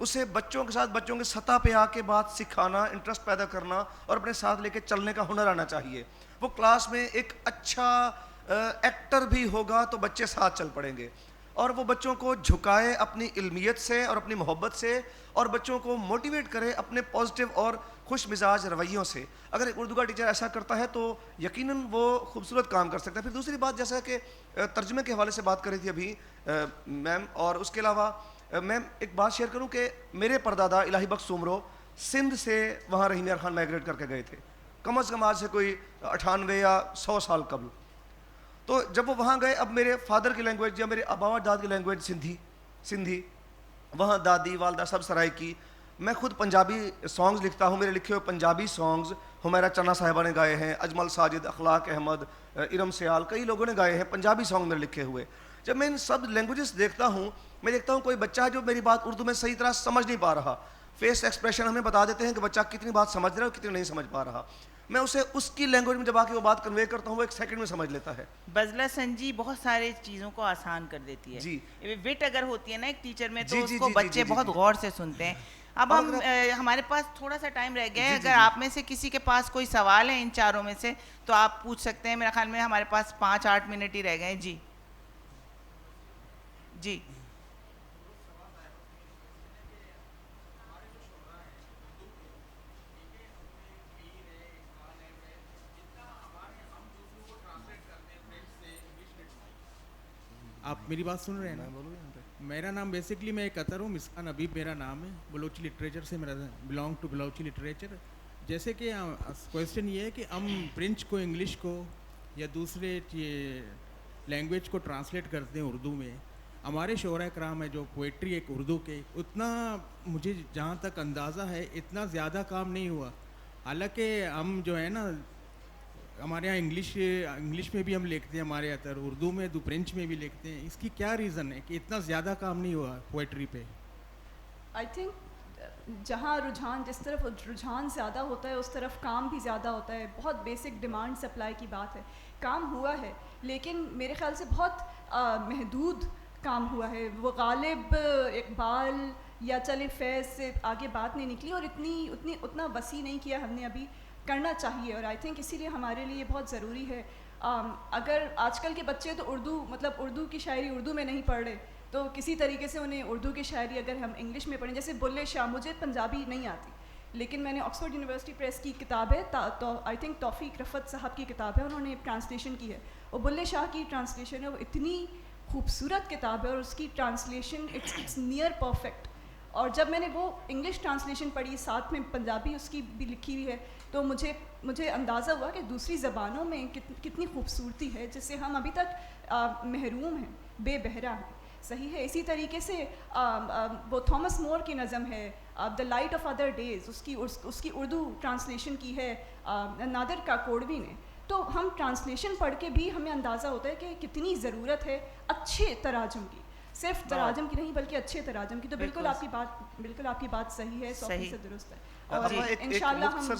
اسے بچوں کے ساتھ بچوں کے سطح پہ آ کے بات سکھانا, انٹرسٹ پیدا کرنا اور اپنے ساتھ لے کے چلنے کا ہنر آنا چاہیے. وہ کلاس میں ایک اچھا ایکٹر بھی ہوگا تو بچے ساتھ چل پڑیں گے, اور وہ بچوں کو جھکائے اپنی علمیت سے اور اپنی محبت سے, اور بچوں کو موٹیویٹ کرے اپنے پازیٹیو اور خوش مزاج رویوں سے. اگر ایک اردو کا ٹیچر ایسا کرتا ہے تو یقیناً وہ خوبصورت کام کر سکتا ہے. پھر دوسری بات, جیسا کہ ترجمے کے حوالے سے بات کر رہی تھی ابھی میم, اور اس کے علاوہ میں ایک بات شیئر کروں کہ میرے پردادا الہی بخش سومرو سندھ سے وہاں رحیم یار خان مائگریٹ کر کے گئے تھے, کم از کم آج سے کوئی 98 یا 100 سال قبل. تو جب وہ وہاں گئے, اب میرے فادر کی لینگویج یا میرے ابا و داد کی لینگویج سندھی, وہاں دادی والدہ سب سرائے کی. میں خود پنجابی سانگز لکھتا ہوں, میرے لکھے ہوئے پنجابی سانگز حمیرہ چنا صاحبہ نے گائے ہیں, اجمل ساجد, اخلاق احمد, ارم سیال, کئی لوگوں نے گائے ہیں پنجابی سانگ میرے لکھے ہوئے. جب میں ان سب لینگویجز دیکھتا ہوں, میں دیکھتا ہوں کوئی بچہ ہے جو میری بات اردو میں صحیح طرح سمجھ نہیں پا رہا. فیس ایکسپریشن ہمیں بتا دیتے ہیں کہ بچہ کتنی بات سمجھ رہا ہے اور کتنی نہیں سمجھ پا رہا. میں اسے اس کی لینگویج میں جب آ کے وہ بات کنوے کرتا ہوں, وہ ایک سیکنڈ میں سمجھ لیتا ہے. بزلہ سنجی بہت سارے چیزوں کو آسان کر دیتی ہے. جی, وٹ اگر ہوتی ہے نا ایک ٹیچر میں, تو جی, اس جی, کو جی, بچے جی, بہت جی. غور سے سنتے ہیں. اب ہم ہمارے پاس تھوڑا سا ٹائم رہ گیا ہے, اگر آپ میں سے کسی کے پاس کوئی سوال ہے ان چاروں میں سے تو آپ پوچھ سکتے ہیں. میرے خیال میں ہمارے پاس 5-8 منٹ ہی رہ گئے ہیں. جی جی آپ میری بات سن رہے ہیں نا؟ میرا نام بیسکلی میں ایک قطر ہوں, مسکان ابیب میرا نام ہے, بلوچی لٹریچر سے میرا بلانگ ٹو بلوچی لٹریچر. جیسے کہ کویشچن یہ ہے کہ ہم فرینچ کو انگلش کو یا دوسرے لینگویج کو ٹرانسلیٹ کرتے ہیں اردو میں. ہمارے شعراء کرام ہے جو پوئٹری ایک اردو کے, اتنا مجھے جہاں تک اندازہ ہے اتنا زیادہ کام نہیں ہوا. حالانکہ ہم جو ہے نا ہمارے یہاں انگلش میں بھی ہم لکھتے ہیں, ہمارے یہاں اردو میں فرینچ میں بھی لکھتے ہیں. اس کی کیا ریزن ہے کہ اتنا زیادہ کام نہیں ہوا پوئٹری پہ؟ آئی تھنک جہاں رجحان, جس طرف رجحان زیادہ ہوتا ہے اس طرف کام بھی زیادہ ہوتا ہے. بہت بیسک ڈیمانڈ سپلائی کی بات ہے. کام ہوا ہے لیکن میرے خیال سے بہت محدود کام ہوا ہے. وہ غالب, اقبال یا چلے فیض سے آگے بات نہیں نکلی, اور اتنا وسیع نہیں کیا ہم نے, ابھی کرنا چاہیے. اور آئی تھنک اسی لیے ہمارے لیے بہت ضروری ہے. اگر آج کل کے بچے تو اردو کی شاعری اردو میں نہیں پڑھ رہے, تو کسی طریقے سے انہیں اردو کی شاعری اگر ہم انگلش میں پڑھیں, جیسے بلے شاہ, مجھے پنجابی نہیں آتی لیکن میں نے آکسفورڈ یونیورسٹی پریس کی کتاب ہے, آئی تھنک توفیق رفت صاحب کی کتاب ہے, انہوں نے ٹرانسلیشن کی ہے, وہ بلے شاہ کی ٹرانسلیشن ہے. وہ اتنی خوبصورت کتاب ہے اور اس کی ٹرانسلیشن اٹس نیئر پرفیکٹ. اور جب میں نے وہ انگلش ٹرانسلیشن پڑھی, ساتھ میں پنجابی اس کی بھی لکھی ہوئی ہے, تو مجھے اندازہ ہوا کہ دوسری زبانوں میں کتنی خوبصورتی ہے جس سے ہم ابھی تک محروم ہیں, بے بہرا ہیں. صحیح ہے. اسی طریقے سے وہ تھامس مور کی نظم ہے the light of other days, اس کی اردو ٹرانسلیشن کی ہے نادر کاکوڑوی نے. تو ہم ٹرانسلیشن پڑھ کے بھی ہمیں اندازہ ہوتا ہے کہ کتنی ضرورت ہے اچھے تراجم کی, صرف تراجم کی نہیں بلکہ اچھے تراجم کی. تو بالکل آپ کی بات صحیح ہے, 100% درست ہے. اور انشاءاللہ ہم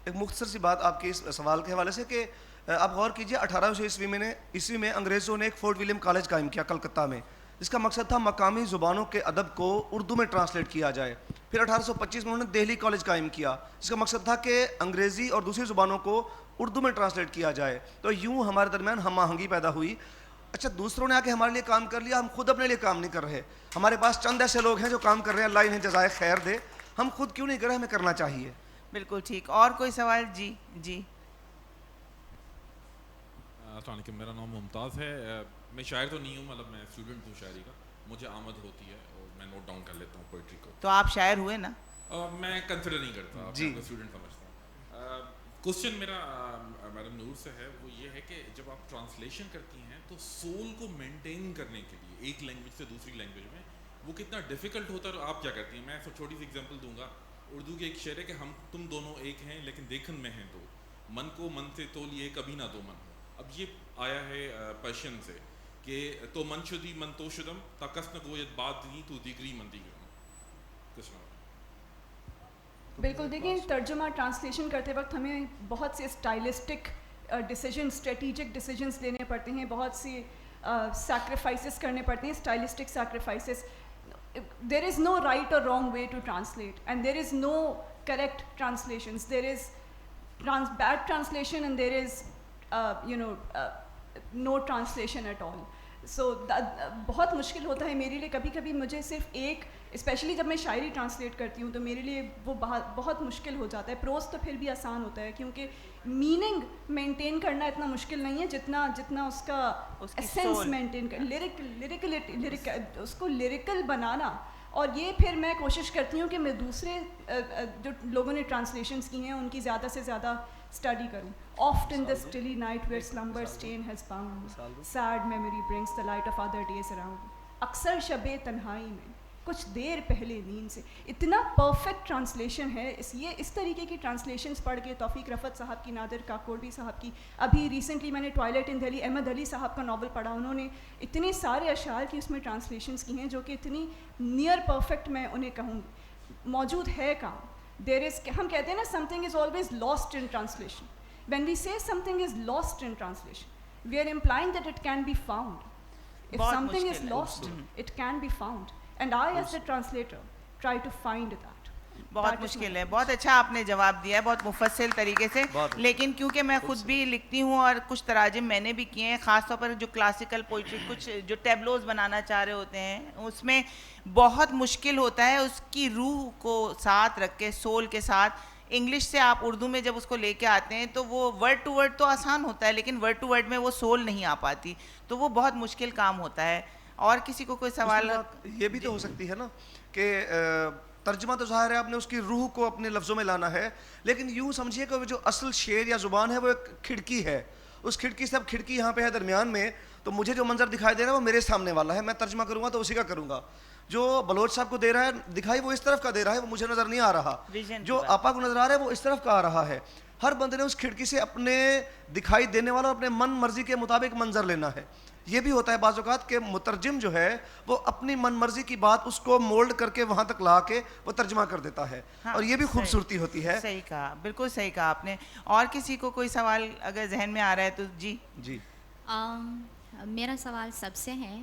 ایک مختصر سی بات آپ کے اس سوال کے حوالے سے کہ آپ غور کیجئے 1800 عیسوی میں انگریزوں نے ایک فورٹ ولیم کالج قائم کیا کلکتہ میں, جس کا مقصد تھا مقامی زبانوں کے ادب کو اردو میں ٹرانسلیٹ کیا جائے. پھر 1825 میں انہوں نے دہلی کالج قائم کیا, جس کا مقصد تھا کہ انگریزی اور دوسری زبانوں کو اردو میں ٹرانسلیٹ کیا جائے. تو یوں ہمارے درمیان ہم آہنگی پیدا ہوئی. اچھا, دوسروں نے آ کے ہمارے لیے کام کر لیا, ہم خود اپنے لیے کام نہیں کر رہے. ہمارے پاس چند ایسے لوگ ہیں جو کام کر رہے ہیں, اللہ انہیں جزائے خیر دے. ہم خود کیوں نہیں کر رہے, ہمیں کرنا چاہیے. بالکل ٹھیک. اور کوئی سوال؟ جی جی. السلام علیکم, میرا نام ممتاز ہے. میں شاعر تو نہیں ہوں, مطلب میں اسٹوڈنٹ ہوں شاعری کا. مجھے آمد ہوتی ہے اور میں نوٹ ڈاؤن کر لیتا ہوں پوئٹری کو. تو آپ شاعر ہوئے نا؟ میں کنسیڈر نہیں کرتا, جی اسٹوڈنٹ سمجھتا ہوں. کوشچن میرا میڈم نور سے ہے, وہ یہ ہے کہ جب آپ ٹرانسلیشن کرتی ہیں تو سول کو مینٹین کرنے کے لیے ایک لینگویج سے دوسری لینگویج میں وہ کتنا ڈیفیکلٹ ہوتا ہے, اور آپ کیا کرتی ہیں؟ میں چھوٹی سی ایگزامپل دوں گا. اردو کے ایک شعر ہے کہ ہم تم دونوں ایک ہیں لیکن دیکھن میں ہیں دو, من کو من سے تولیے کبھی نہ دو من. اب یہ آیا ہے پرشین سے کہ تو من شدی من تو شدم تا کس نہ گوید بات نہیں تو دیگری من دیگرم. کس نہ بالکل. دیکھیں, ترجمہ ٹرانسلیشن کرتے وقت ہمیں بہت سے اسٹائلسٹک ڈیسیجنز, اسٹریٹیجک ڈیسیجنز لینے پڑتے ہیں, بہت سی سیکریفائسز کرنے پڑتے ہیں, stylistic sacrifices. there is no right or wrong way to translate, and there is no correct translations. There is bad translation, and there is no translation at all. So بہت مشکل ہوتا ہے میرے لیے کبھی کبھی مجھے صرف ایک, اسپیشلی جب میں شاعری ٹرانسلیٹ کرتی ہوں تو میرے لیے وہ بہت مشکل ہو جاتا ہے. پروز تو پھر بھی آسان ہوتا ہے کیونکہ میننگ مینٹین کرنا اتنا مشکل نہیں ہے جتنا اس کا ایسنس مینٹین کر, اس کو لیریکل بنانا. اور یہ پھر میں کوشش کرتی ہوں کہ میں دوسرے جو لوگوں نے ٹرانسلیشنس کی ہیں ان کی زیادہ سے زیادہ اسٹڈی کروں. Oft in the stilly night where slumber's chain has bound, sad memory brings the light of other days around. اکثر شب تنہائی میں کچھ دیر پہلے نیند سے. اتنا پرفیکٹ ٹرانسلیشن ہے. اس طریقے کی ٹرانسلیشنس پڑھ کے توفیق رفعت صاحب کی, نادر کاکوڑوی صاحب کی, ابھی ریسنٹلی میں نے ٹوائلٹ ان دہلی احمد علی صاحب کا ناول پڑھا. انہوں نے اتنے سارے اشعار کی اس میں ٹرانسلیشنس کی ہیں جو کہ اتنی نیئر پرفیکٹ میں انہیں کہوں گی. موجود ہے کام. ہم کہتے ہیں نا something is always lost in translation. When we say something is lost in translation, we are implying that it can be found. If something is lost, it can be found. And I as the translator try to find that. بہت مشکل ہے. بہت اچھا آپ نے جواب دیا ہے, بہت مفصل طریقے سے. لیکن کیونکہ میں خود بھی لکھتی ہوں اور کچھ تراجم میں نے بھی کیے ہیں, خاص طور پر جو کلاسیکل پوئٹری, کچھ جو ٹیبلوز بنانا چاہ رہے ہوتے ہیں, اس میں بہت مشکل ہوتا ہے اس کی روح کو ساتھ رکھ کے, سول کے ساتھ. انگلش سے آپ اردو میں جب اس کو لے کے آتے ہیں تو وہ ورڈ ٹو ورڈ تو آسان ہوتا ہے, لیکن ورڈ ٹو ورڈ میں وہ سول نہیں آ پاتی, تو وہ بہت مشکل کام ہوتا ہے. اور کسی کو کوئی سوال؟ یہ بھی تو ہو سکتی ہے نا کہ ترجمہ تو ظاہر ہے آپ نے اس کی روح کو اپنے لفظوں میں لانا ہے, لیکن یوں سمجھیے کہ جو اصل شعر یا زبان ہے وہ ایک کھڑکی ہے. اس کھڑکی سے اب کھڑکی یہاں پہ ہے درمیان میں, تو مجھے جو منظر دکھائی دے رہا ہے وہ میرے سامنے والا ہے. میں ترجمہ کروں گا تو اسی کا کروں گا. جو بلوچ صاحب کو دے رہا ہے دکھائی وہ اس طرف کا دے رہا ہے, وہ مجھے نظر نہیں آ رہا. جو آپا کو نظر آ رہا ہے وہ اس طرف کا آ رہا ہے. ہر بندے نے اس کھڑکی سے اپنے دکھائی دینے والا اپنے من مرضی کے مطابق منظر لینا ہے. یہ بھی ہوتا ہے بعض اوقات کہ مترجم جو ہے وہ اپنی من مرضی کی بات اس کو مولڈ کر کے وہاں تک لا کے وہ ترجمہ کر دیتا ہے, اور یہ بھی خوبصورتی ہوتی ہے. صحیح کہا, بالکل صحیح کہا آپ نے. اور کسی کو کوئی سوال اگر ذہن میں آ رہا ہے تو جی. میرا سوال سب سے ہے.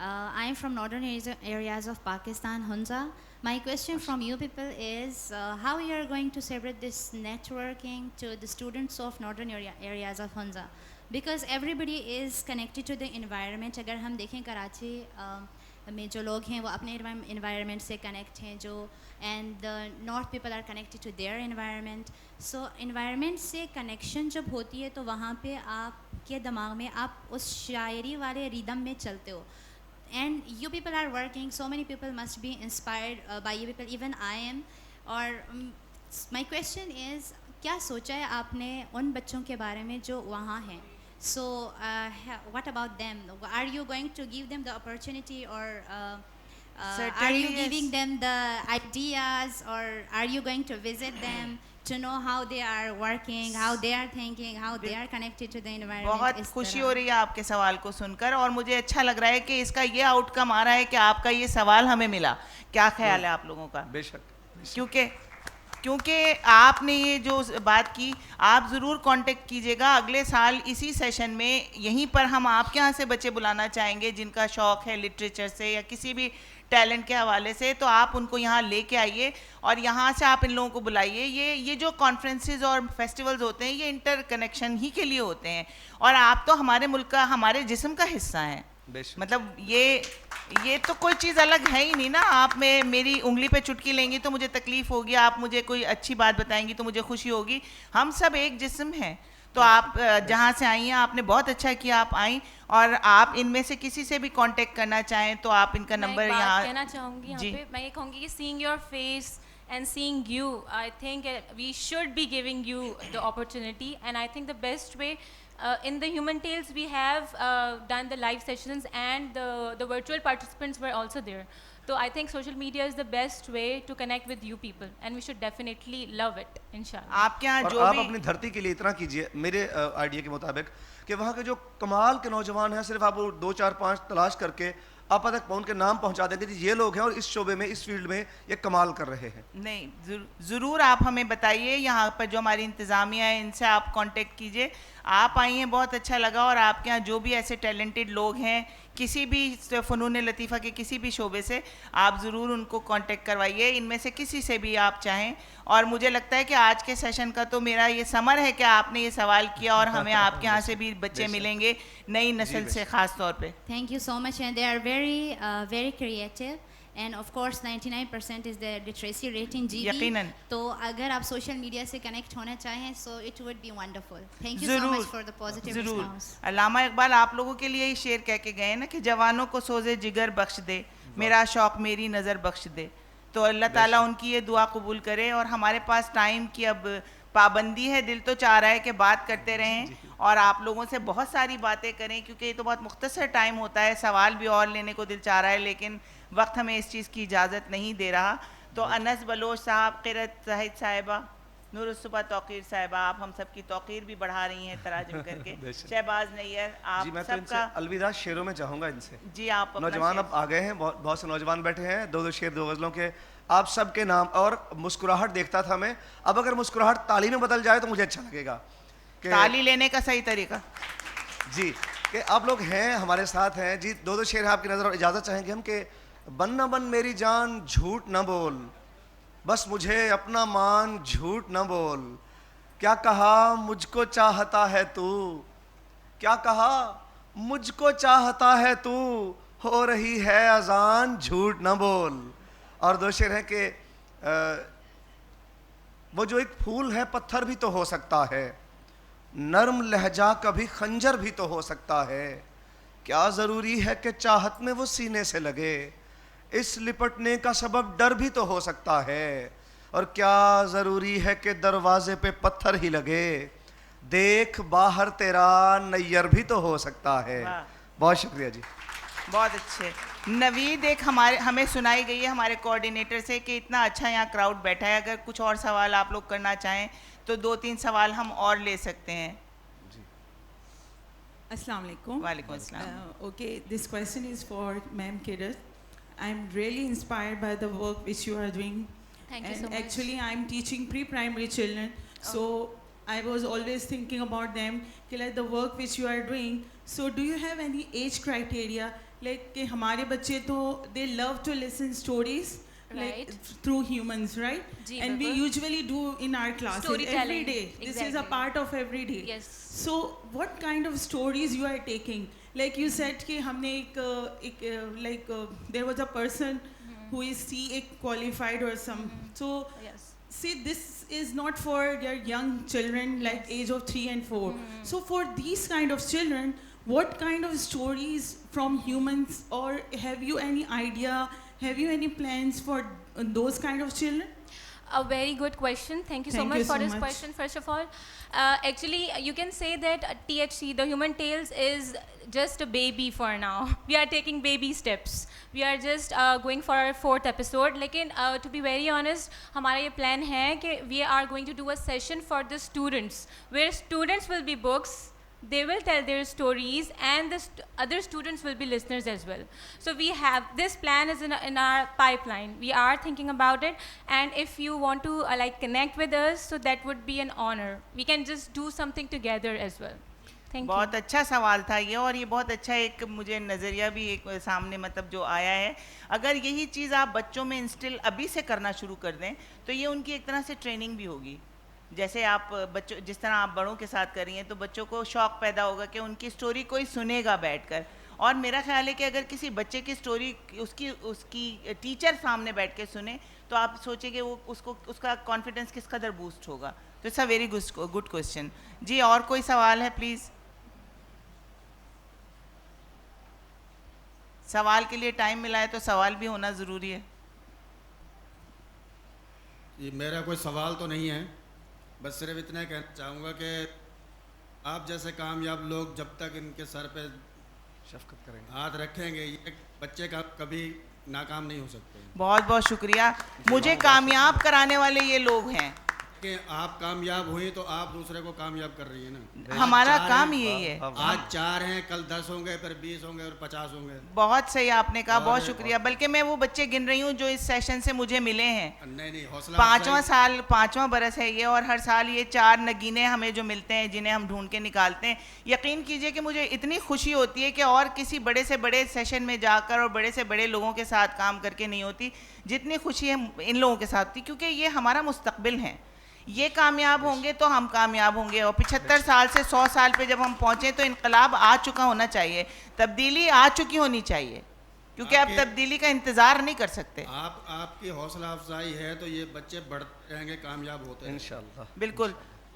I am from northern areas of Pakistan, Hunza. My question from you people is how you are going to separate this networking to the students of northern areas of Hunza, because everybody is connected to the environment. اگر ہم دیکھیں کراچی میں جو لوگ ہیں وہ اپنے environment سے connect ہیں جو, and the north people are connected to their environment. So environment سے connection جب ہوتی ہے تو وہاں پہ آپ کے دماغ میں آپ اس شاعری والے ریدم میں چلتے ہو. And you people are working, so many people must be inspired by you people, even I am. اور my question is, کیا سوچا ہے آپ نے ان بچوں کے بارے میں جو وہاں ہیں؟ So what about them? Are you going to give them the opportunity, or are you giving them the ideas, or are you going to visit them to know how they are working, how they are thinking, how they are connected to the environment? بہت خوشی ہو رہی ہے آپ کے سوال کو سن کر, اور مجھے اچھا لگ رہا ہے کہ اس کا یہ آؤٹ کم آ رہا ہے کہ آپ کا یہ سوال ہمیں ملا. کیا خیال ہے آپ لوگوں کا؟ بے شک. کیونکہ آپ نے یہ جو بات کی, آپ ضرور کانٹیکٹ کیجیے گا اگلے سال اسی سیشن میں. یہیں پر ہم آپ کے یہاں سے بچے بلانا چاہیں گے جن کا شوق ہے لٹریچر سے یا کسی بھی ٹیلنٹ کے حوالے سے, تو آپ ان کو یہاں لے کے آئیے اور یہاں سے آپ ان لوگوں کو بلائیے. یہ جو کانفرنسز اور فیسٹیولز ہوتے ہیں یہ انٹر کنیکشن ہی کے لیے ہوتے ہیں, اور آپ تو ہمارے ملک کا, ہمارے جسم کا حصہ ہیں. مطلب یہ تو کوئی چیز الگ ہے ہی نہیں نا. آپ میں میری انگلی پہ چٹکی لیں گی تو مجھے تکلیف ہوگی, آپ مجھے کوئی اچھی بات بتائیں گی تو مجھے خوشی ہوگی. ہم سب ایک جسم ہیں. تو آپ جہاں سے آئی ہیں آپ نے بہت اچھا کیا آپ آئیں, اور آپ ان میں سے کسی سے بھی کانٹیکٹ کرنا چاہیں تو آپ ان کا نمبر یہاں کہنا چاہوں گی. یہاں پہ میں یہ کہوں گی کہ seeing your face and seeing you, I think we should be giving you the opportunity, and I think the best way in the Human Tales we have done the live sessions, and the virtual participants were also there. So I think social media is the best way to connect with you people, and we should definitely love it, inshallah. آپ کیا جو آپ بھی اپنی دھرتی کے لیے اتنا کیجیے میرے آئیڈیا کے مطابق کہ وہاں کے جو کمال کے نوجوان ہیں صرف آپ وہ 2 4 5 تلاش کر کے آپ تک ان کے نام پہنچا دیں گے جی یہ لوگ ہیں اور اس شعبے میں اس فیلڈ میں یہ کمال کر رہے ہیں؟ نہیں ضرور آپ ہمیں بتائیے, یہاں پر جو ہماری انتظامیہ ہے ان سے آپ کانٹیکٹ کیجئے. آپ آئی ہیں بہت اچھا لگا, اور آپ کے یہاں جو بھی ایسے ٹیلنٹڈ لوگ ہیں کسی بھی فنون لطیفہ کے کسی بھی شعبے سے, آپ ضرور ان کو کانٹیکٹ کروائیے, ان میں سے کسی سے بھی آپ چاہیں. اور مجھے لگتا ہے کہ آج کے سیشن کا تو میرا یہ ثمر ہے کہ آپ نے یہ سوال کیا, اور ہمیں آپ کے یہاں سے بھی بچے ملیں گے نئی نسل سے خاص طور پہ. Thank you so much, and they are very creative. And of course 99% is the literacy rating GB. یقیناً. تو اگر آپ سوشل میڈیا سے کنیکٹ ہونا چاہیں so it would be wonderful. Thank you so much for the positive response. علامہ اقبال آپ لوگوں کے لیے یہ شعر کہہ کے گئے نا کہ جوانوں کو سوزے جگر بخش دے, میرا شوق میری نظر بخش دے. تو اللہ تعالیٰ ان کی یہ دعا قبول کرے. اور ہمارے پاس ٹائم کی اب پابندی ہے, دل تو چاہ رہا ہے کہ بات کرتے رہیں اور آپ لوگوں سے بہت ساری باتیں کریں, کیونکہ یہ تو بہت مختصر ٹائم ہوتا ہے, سوال بھی اور لینے کو دل چاہ رہا ہے لیکن وقت ہمیں اس چیز کی اجازت نہیں دے رہا. تو انس بلوچ صاحب, قرت زاہد صاحبہ, نور الصبح توقیر صاحبہ, آپ ہم سب کی توقیر بھی بڑھا رہی ہیں تراجم کر کے. شہباز نیر, آپ سب کا الوداع شعروں میں چاہوں گا ان سے. جی آپ نوجوان اب آ گئے ہیں, بہت سے نوجوان بیٹھے ہیں, دو شعر دو غزلوں کے, آپ سب کے نام. اور مسکراہٹ دیکھتا تھا میں, اب اگر مسکراہٹ تالی میں بدل جائے تو مجھے اچھا لگے گا. تالی لینے کا صحیح طریقہ جی کہ آپ لوگ ہیں ہمارے ساتھ ہیں جی. دو شعر آپ کی نظر, اور اجازت چاہیں گے ہم کہ بن نہ بن میری جان جھوٹ نہ بول, بس مجھے اپنا مان جھوٹ نہ بول. کیا کہا مجھ کو چاہتا ہے تو, کیا کہا مجھ کو چاہتا ہے تو, ہو رہی ہے اذان جھوٹ نہ بول. اور دو شعر ہیں کہ وہ جو ایک پھول ہے پتھر بھی تو ہو سکتا ہے, نرم لہجہ کبھی خنجر بھی تو ہو سکتا ہے. کیا ضروری ہے کہ چاہت میں وہ سینے سے لگے, اس لپٹنے کا سبب ڈر بھی تو ہو سکتا ہے. اور کیا ضروری ہے کہ دروازے پہ پتھر ہی لگے, دیکھ باہر تیرا نیر بھی تو ہو سکتا ہے. بہت شکریہ جی. بہت اچھے. نوید, ایک ہمیں سنائی گئی ہے ہمارے کوآرڈینیٹر سے کہ اتنا اچھا یہاں کراؤڈ بیٹھا ہے, اگر کچھ اور سوال آپ لوگ کرنا چاہیں تو 2-3 سوال ہم اور لے سکتے ہیں. السلام علیکم. وعلیکم السلام. Okay, this question is for Ma'am Kirat. I'm really inspired by the work which you are doing. Thank you so much. Actually, I'm teaching pre-primary children, so I was always thinking about them, like the work which you are doing. So do you have any age criteria? Like کہ ہمارے بچے تو they love to listen stories, like through humans, right? And we usually do in our classes every day. This is a part of every day. Yes. So what kind of stories you are taking? Like you said کہ ہم نے ایک like there was a person who is CA qualified or some. So see, this is not for your young children like age of 3 and 4. So for these kind of children, what kind of stories from humans, or have you any idea, have you any plans for those kind of children? A very good question. Thank you so much for this question, first of all. Actually, you can say that THC, the Human Tales, is just a baby for now. We are taking baby steps. We are just going for our 4th episode. Lekin to be very honest, ہمارا یہ plan ہے کہ we are going to do a session for the students, where students will be books, they will tell their stories, and the other students will be listeners as well. So we have this plan is in our pipeline. We are thinking about it, and if you want to like connect with us, so that would be an honor. We can just do something together as well. Thank you. بہت اچھا سوال تھا یہ, اور یہ بہت اچھا ایک مجھے نظریہ بھی ایک سامنے مطلب جو آیا ہے. اگر یہی چیز آپ بچوں میں انسٹل ابھی سے کرنا شروع کر دیں تو یہ ان کی ایک طرح سے ٹریننگ بھی ہوگی. جیسے آپ بچوں جس طرح آپ بڑوں کے ساتھ کر رہی ہیں, تو بچوں کو شوق پیدا ہوگا کہ ان کی سٹوری کوئی سنے گا بیٹھ کر. اور میرا خیال ہے کہ اگر کسی بچے کی سٹوری اس کی ٹیچر سامنے بیٹھ کے سنے تو آپ سوچیں کہ وہ اس کا کانفیڈنس کس قدر بوسٹ ہوگا. تو it's a very good question. جی اور کوئی سوال ہے پلیز؟ سوال کے لیے ٹائم ملا ہے تو سوال بھی ہونا ضروری ہے. جی میرا کوئی سوال تو نہیں ہے, بس صرف اتنا کہنا چاہوں گا کہ آپ جیسے کامیاب لوگ جب تک ان کے سر پہ شفقت کریں گے, ہاتھ رکھیں گے, یہ بچے کا کبھی ناکام نہیں ہو سکتے. بہت بہت شکریہ. مجھے کامیاب کرانے والے یہ لوگ ہیں, کہ آپ کامیاب ہوئی تو آپ دوسرے کو کامیاب کر رہی ہیں نا. ہمارا کام یہی ہے. آج 4 ہیں, کل 10 ہوں گے, پھر 20 ہوں گے اور 50 ہوں گے. بہت صحیح آپ نے کہا, بہت شکریہ. بلکہ میں وہ بچے گن رہی ہوں جو اس سیشن سے مجھے ملے ہیں. نہیں, حوصلہ 5واں برس ہے یہ, اور ہر سال یہ 4 نگینے ہمیں جو ملتے ہیں جنہیں ہم ڈھونڈ کے نکالتے ہیں. یقین کیجئے کہ مجھے اتنی خوشی ہوتی ہے کہ اور کسی بڑے سے بڑے سیشن میں جا کر اور بڑے سے بڑے لوگوں کے ساتھ کام کر کے نہیں ہوتی جتنی خوشی ہے ان لوگوں کے ساتھ تھی, کیونکہ یہ ہمارا مستقبل ہے. یہ کامیاب ہوں گے تو ہم کامیاب ہوں گے. اور 75 سال سے 100 سال پہ جب ہم پہنچیں تو انقلاب آ چکا ہونا چاہیے, تبدیلی آ چکی ہونی چاہیے, کیونکہ اب تبدیلی کا انتظار نہیں کر سکتے. آپ کی حوصلہ افزائی ہے تو یہ بچے بڑھتے رہیں گے, کامیاب ہوتے ہیں انشاءاللہ. بالکل.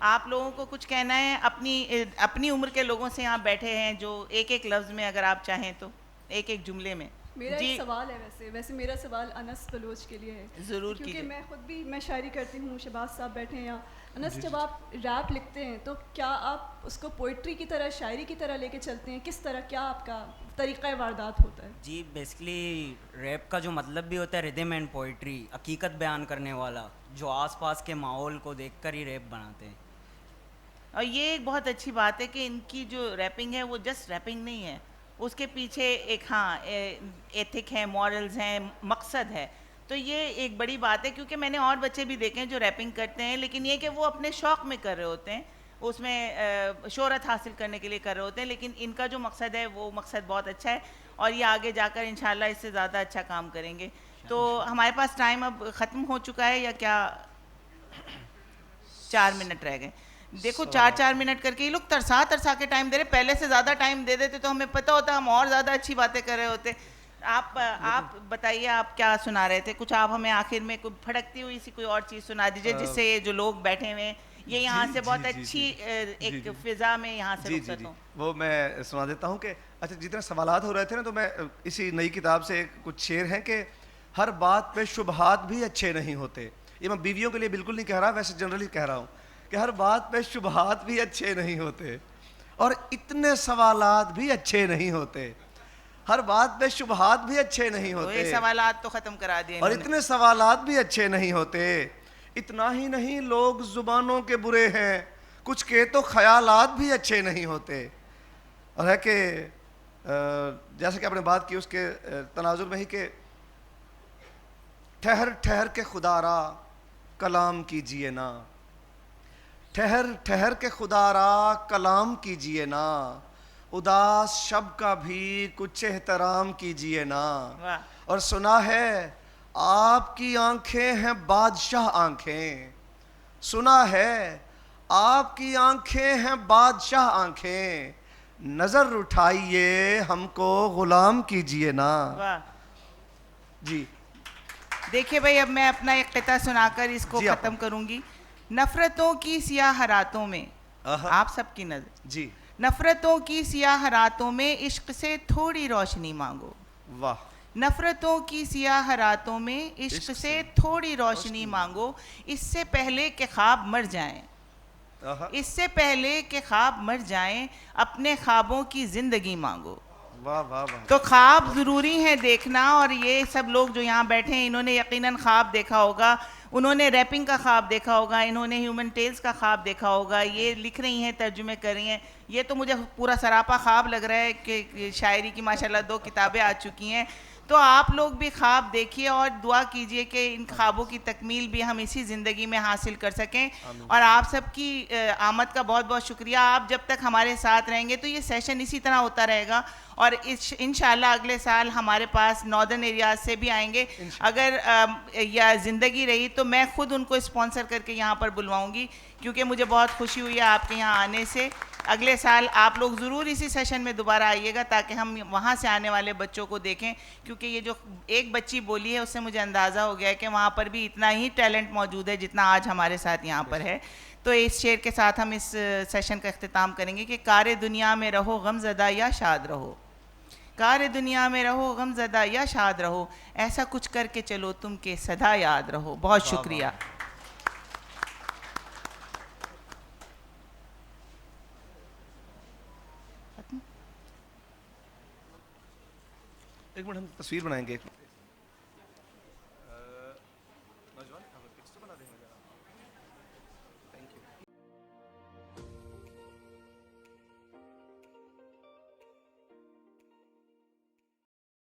آپ لوگوں کو کچھ کہنا ہے اپنی عمر کے لوگوں سے یہاں بیٹھے ہیں, جو ایک لفظ میں اگر آپ چاہیں تو ایک جملے میں. میرا ایک سوال ہے, ویسے میرا سوال انس بلوچ کے لیے ہے. ضرور کیونکہ میں خود بھی میں شاعری کرتی ہوں, شہباز صاحب بیٹھے ہیں یہاں. انس, جب آپ ریپ لکھتے ہیں تو کیا آپ اس کو پوئٹری کی طرح, شاعری کی طرح لے کے چلتے ہیں؟ کس طرح, کیا آپ کا طریقہ واردات ہوتا ہے؟ جی بیسکلی ریپ کا جو مطلب بھی ہوتا ہے ردم اینڈ پوئٹری, حقیقت بیان کرنے والا, جو آس پاس کے ماحول کو دیکھ کر ہی ریپ بناتے ہیں. اور یہ ایک بہت اچھی بات ہے کہ ان کی جو ریپنگ ہے وہ جسٹ ریپنگ نہیں ہے, اس کے پیچھے ایک ایتھک ہے, مورلز ہیں, مقصد ہے. تو یہ ایک بڑی بات ہے, کیونکہ میں نے اور بچے بھی دیکھے ہیں جو ریپنگ کرتے ہیں, لیکن یہ کہ وہ اپنے شوق میں کر رہے ہوتے ہیں, اس میں شہرت حاصل کرنے کے لیے کر رہے ہوتے ہیں, لیکن ان کا جو مقصد ہے وہ مقصد بہت اچھا ہے, اور یہ آگے جا کر انشاءاللہ اس سے زیادہ اچھا کام کریں گے. تو ہمارے پاس ٹائم اب ختم ہو چکا ہے, یا کیا 4 منٹ رہ گئے؟ دیکھو 4 منٹ کر کے یہ لوگ ترسا کے ٹائم دے رہے, پہلے سے زیادہ ٹائم دے دیتے تو ہمیں پتہ ہوتا, ہم اور زیادہ اچھی باتیں کر رہے ہوتے. آپ بتائیے آپ کیا سنا رہے تھے, کچھ آپ ہمیں آخر میں کوئی پھڑکتی ہوئی سی کوئی اور چیز سنا دیجیے, جس سے یہ جو لوگ بیٹھے ہوئے ہیں یہ یہاں سے بہت اچھی ایک فضا میں یہاں سے رخصت ہوں. وہ میں سنا دیتا ہوں کہ اچھا جتنے سوالات ہو رہے تھے نا, تو میں اسی نئی کتاب سے کچھ شعر ہیں کہ ہر بات پہ شبہات بھی اچھے نہیں ہوتے. یہ میں بیویوں کے لیے بالکل نہیں کہہ رہا, ویسے جنرلی کہہ رہا ہوں کہ ہر بات پہ شبہات بھی اچھے نہیں ہوتے, اور اتنے سوالات بھی اچھے نہیں ہوتے. ہر بات پہ شبہات بھی اچھے نہیں ہوتے, یہ سوالات تو ختم کرا دیے, اور اتنے سوالات بھی اچھے نہیں ہوتے. اتنا ہی نہیں, لوگ زبانوں کے برے ہیں, کچھ کے تو خیالات بھی اچھے نہیں ہوتے. اور ہے کہ جیسے کہ آپ نے بات کی اس کے تناظر میں ہی کہ ٹھہر ٹھہر کے خدا را کلام کیجئے نا, ٹھہر ٹھہر کے خدا را کلام کیجئے نا, اداس شب کا بھی کچھ احترام کیجئے نا. اور سنا ہے آپ کی آنکھیں ہیں بادشاہ آنکھیں, سنا ہے آپ کی آنکھیں ہیں بادشاہ آنکھیں, نظر اٹھائیے ہم کو غلام کیجئے نا. جی دیکھیے بھائی, اب میں اپنا ایک قطعہ سنا کر اس کو ختم کروں گی. نفرتوں کی سیاہ راتوں میں, آپ سب کی نظر, جی, نفرتوں کی سیاہ راتوں میں عشق سے تھوڑی روشنی مانگو. واہ. نفرتوں کی سیاہ راتوں میں عشق سے تھوڑی روشنی مانگو, اس سے پہلے کہ خواب مر جائیں, اس سے پہلے کہ خواب مر جائیں, اپنے خوابوں کی زندگی مانگو. تو خواب ضروری ہے دیکھنا, اور یہ سب لوگ جو یہاں بیٹھے ہیں انہوں نے یقیناً خواب دیکھا ہوگا, انہوں نے ریپنگ کا خواب دیکھا ہوگا, انہوں نے ہیومن ٹیلز کا خواب دیکھا ہوگا, یہ لکھ رہی ہیں, ترجمے کر رہی ہیں. یہ تو مجھے پورا سراپا خواب لگ رہا ہے کہ شاعری کی ماشاءاللہ 2 کتابیں آ چکی ہیں. تو آپ لوگ بھی خواب دیکھیے اور دعا کیجئے کہ ان خوابوں کی تکمیل بھی ہم اسی زندگی میں حاصل کر سکیں. اور آپ سب کی آمد کا بہت بہت شکریہ. آپ جب تک ہمارے ساتھ رہیں گے تو یہ سیشن اسی طرح ہوتا رہے گا, اور انشاءاللہ اگلے سال ہمارے پاس ناردرن ایریاز سے بھی آئیں گے. اگر یا زندگی رہی تو میں خود ان کو اسپانسر کر کے یہاں پر بلواؤں گی, کیونکہ مجھے بہت خوشی ہوئی ہے آپ کے یہاں آنے سے. اگلے سال آپ لوگ ضرور اسی سیشن میں دوبارہ آئیے گا, تاکہ ہم وہاں سے آنے والے بچوں کو دیکھیں, کیونکہ یہ جو ایک بچی بولی ہے اس سے مجھے اندازہ ہو گیا ہے کہ وہاں پر بھی اتنا ہی ٹیلنٹ موجود ہے جتنا آج ہمارے ساتھ یہاں پر ہے. تو اس شعر کے ساتھ ہم اس سیشن کا اختتام کریں گے کہ کار دنیا میں رہو غم زدہ یا شاد رہو, کار دنیا میں رہو غم زدہ یا شاد رہو, ایسا کچھ کر کے چلو تم کے سدا یاد رہو. بہت شکریہ. ایک منٹ ہم تصویر بنائیں گے.